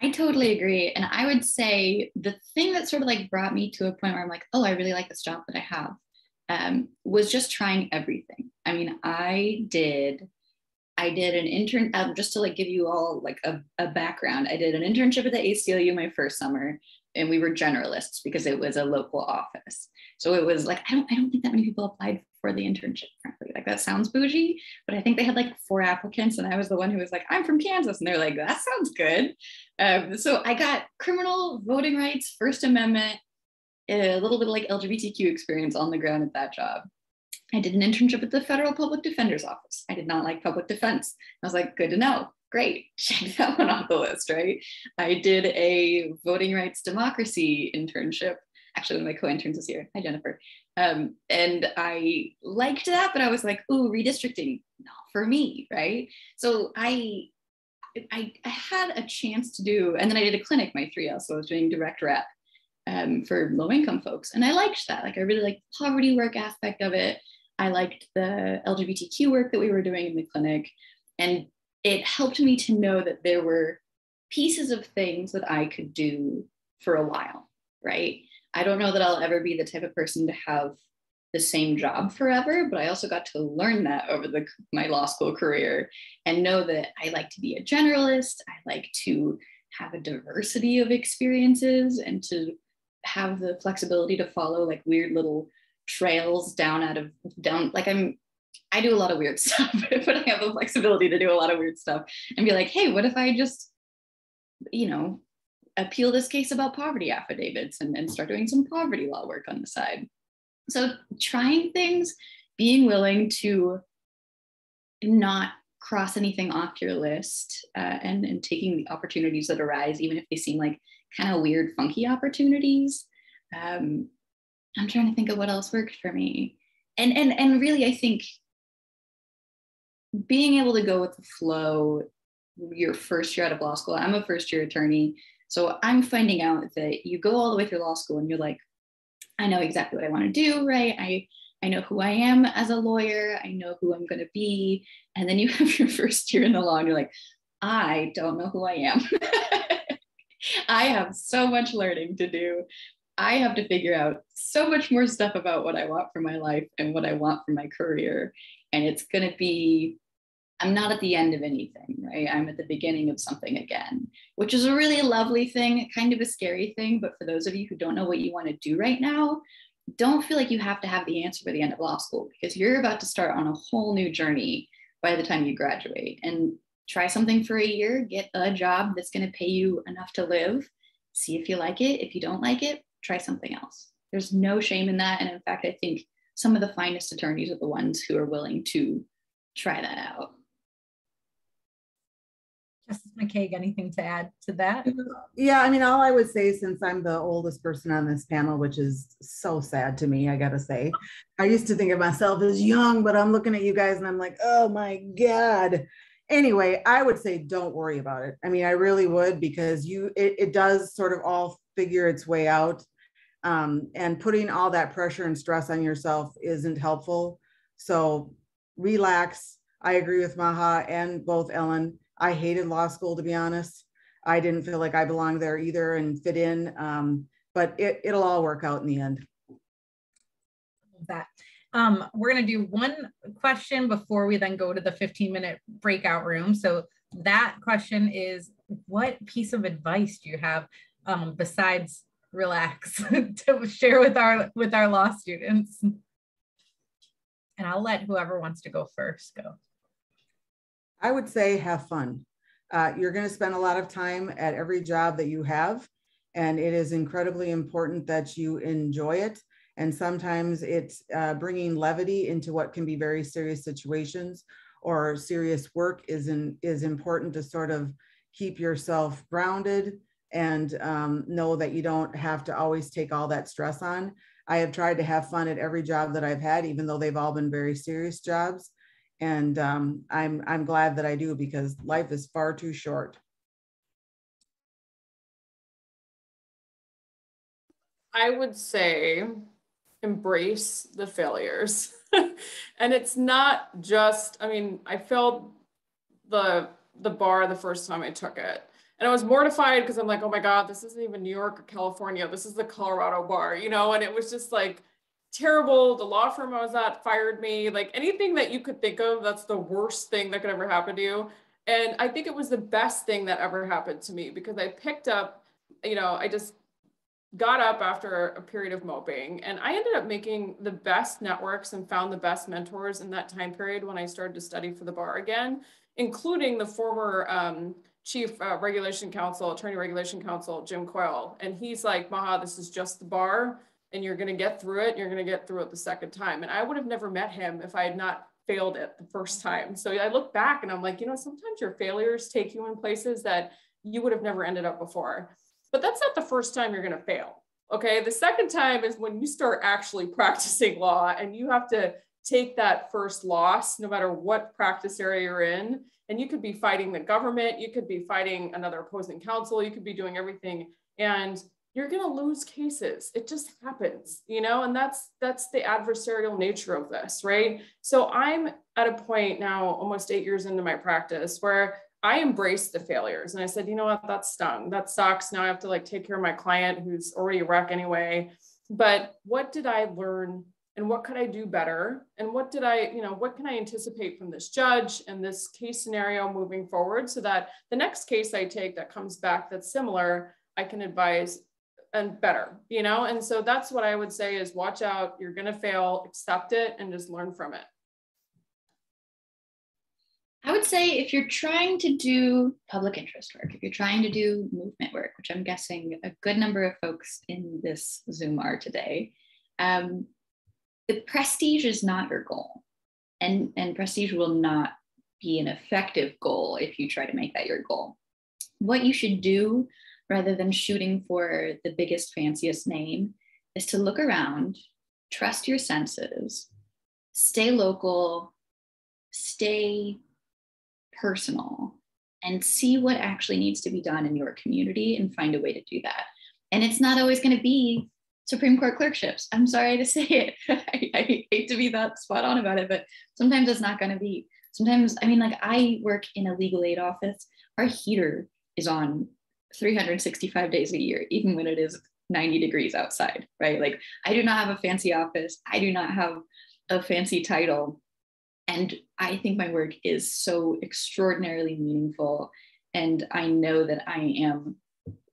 I totally agree. And I would say the thing that sort of like brought me to a point where I'm like, oh, I really like this job that I have, was just trying everything. I mean, I did an intern, just to like give you all like a background. I did an internship at the ACLU my first summer, and we were generalists because it was a local office. So it was like, I don't think that many people applied for the internship, frankly. Like that sounds bougie, but I think they had like 4 applicants, and I was the one who was like, I'm from Kansas. And they're like, that sounds good. So I got criminal, voting rights, First Amendment, a little bit of like LGBTQ experience on the ground at that job. I did an internship at the Federal Public Defender's Office. I did not like public defense. I was like, good to know. Great, check that one off the list, right? I did a voting rights democracy internship. Actually, one of my co-interns is here. Hi, Jennifer. And I liked that, but I was like, ooh, redistricting, not for me, right? So I had a chance to do, and then I did a clinic, my 3L, so I was doing direct rep for low-income folks. And I liked that. Like, I really liked the poverty work aspect of it. I liked the LGBTQ work that we were doing in the clinic. And it helped me to know that there were pieces of things that I could do for a while, right? I don't know that I'll ever be the type of person to have the same job forever, but I also got to learn that over my law school career and know that I like to be a generalist. I like to have a diversity of experiences and to have the flexibility to follow like weird little trails down. Like I do a lot of weird stuff, but I have the flexibility to do a lot of weird stuff and be like, hey, what if I just, appeal this case about poverty affidavits and start doing some poverty law work on the side. So trying things, being willing to not cross anything off your list and taking the opportunities that arise, even if they seem like kind of weird, funky opportunities. I'm trying to think of what else worked for me. And really, I think being able to go with the flow your first year out of law school. I'm a first year attorney. So I'm finding out that you go all the way through law school and you're like, I know exactly what I want to do, right? I know who I am as a lawyer. I know who I'm going to be. And then you have your first year in the law and you're like, I don't know who I am. I have so much learning to do. I have to figure out so much more stuff about what I want for my life and what I want for my career. And it's going to be, I'm not at the end of anything, right? I'm at the beginning of something again, which is a really lovely thing, kind of a scary thing. But for those of you who don't know what you want to do right now, don't feel like you have to have the answer by the end of law school, because you're about to start on a whole new journey by the time you graduate. And try something for a year, get a job that's going to pay you enough to live, see if you like it. If you don't like it, try something else. There's no shame in that. And in fact, I think some of the finest attorneys are the ones who are willing to try that out. Justice McCaig, anything to add to that? Yeah, I mean, all I would say, since I'm the oldest person on this panel, which is so sad to me, I gotta say, I used to think of myself as young, but I'm looking at you guys and I'm like, oh my God. Anyway, I would say don't worry about it. I mean, I really would, because it does sort of all figure its way out. And putting all that pressure and stress on yourself isn't helpful. So relax. I agree with Maha and both Ellen. I hated law school, to be honest. I didn't feel like I belonged there either and fit in, but it'll all work out in the end. That. We're going to do one question before we then go to the 15-minute breakout room. So that question is, what piece of advice do you have besides relax to share with our law students? And I'll let whoever wants to go first go. I would say have fun. You're going to spend a lot of time at every job that you have, and it is incredibly important that you enjoy it. And sometimes it's bringing levity into what can be very serious situations or serious work is important to sort of keep yourself grounded and know that you don't have to always take all that stress on. I have tried to have fun at every job that I've had, even though they've all been very serious jobs. And I'm glad that I do, because life is far too short. I would say embrace the failures. And it's not just, I mean, I failed the bar the first time I took it. And I was mortified because I'm like, oh my God, this isn't even New York or California. This is the Colorado bar, you know? And it was just like terrible. The law firm I was at fired me. Like anything that you could think of, that's the worst thing that could ever happen to you. And I think it was the best thing that ever happened to me, because I picked up, you know, I just got up after a period of moping, and I ended up making the best networks and found the best mentors in that time period when I started to study for the bar again, including the former Chief Regulation Counsel, Attorney Regulation Counsel, Jim Coyle. And he's like, Maha, this is just the bar and you're going to get through it. You're going to get through it the second time. And I would have never met him if I had not failed it the first time. So I look back and I'm like, you know, sometimes your failures take you in places that you would have never ended up before. But that's not the first time you're going to fail. Okay. The second time is when you start actually practicing law, and you have to take that first loss, no matter what practice area you're in. And you could be fighting the government, you could be fighting another opposing counsel, you could be doing everything, and you're going to lose cases. It just happens, you know, and that's the adversarial nature of this, right? So I'm at a point now, almost 8 years into my practice, where I embraced the failures. And I said, you know what, that stung, that sucks. Now I have to like take care of my client who's already a wreck anyway. But what did I learn? And what could I do better? And what did I, you know, what can I anticipate from this judge and this case scenario moving forward, so that the next case I take that comes back that's similar, I can advise and better, you know? And so that's what I would say is, watch out, you're going to fail, accept it, and just learn from it. I would say if you're trying to do public interest work, if you're trying to do movement work, which I'm guessing a good number of folks in this Zoom are today, the prestige is not your goal, and prestige will not be an effective goal if you try to make that your goal. What you should do, rather than shooting for the biggest, fanciest name, is to look around, trust your senses, stay local, stay personal, and see what actually needs to be done in your community and find a way to do that. And it's not always going to be Supreme Court clerkships. I'm sorry to say it. I hate to be that spot on about it, but sometimes it's not going to be. Sometimes, I mean, like I work in a legal aid office. Our heater is on 365 days a year, even when it is 90 degrees outside, right? Like I do not have a fancy office. I do not have a fancy title. And I think my work is so extraordinarily meaningful. And I know that I am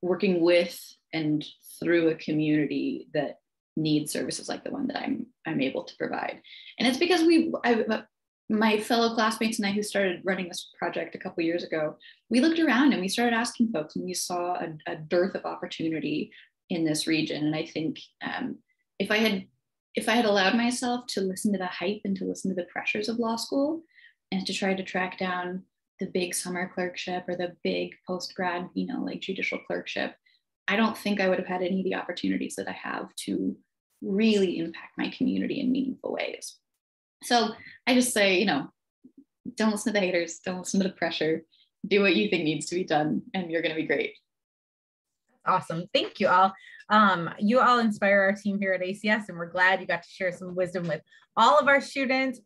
working with and through a community that need services like the one that I'm able to provide. And it's because my fellow classmates and I, who started running this project a couple years ago, we looked around and we started asking folks, and we saw a dearth of opportunity in this region. And I think if I had allowed myself to listen to the hype and to listen to the pressures of law school, and to try to track down the big summer clerkship or the big post-grad, like judicial clerkship, I don't think I would have had any of the opportunities that I have to really impact my community in meaningful ways. So I just say, don't listen to the haters, don't listen to the pressure, do what you think needs to be done, and you're going to be great. Awesome. Thank you all. You all inspire our team here at ACS, and we're glad you got to share some wisdom with all of our students.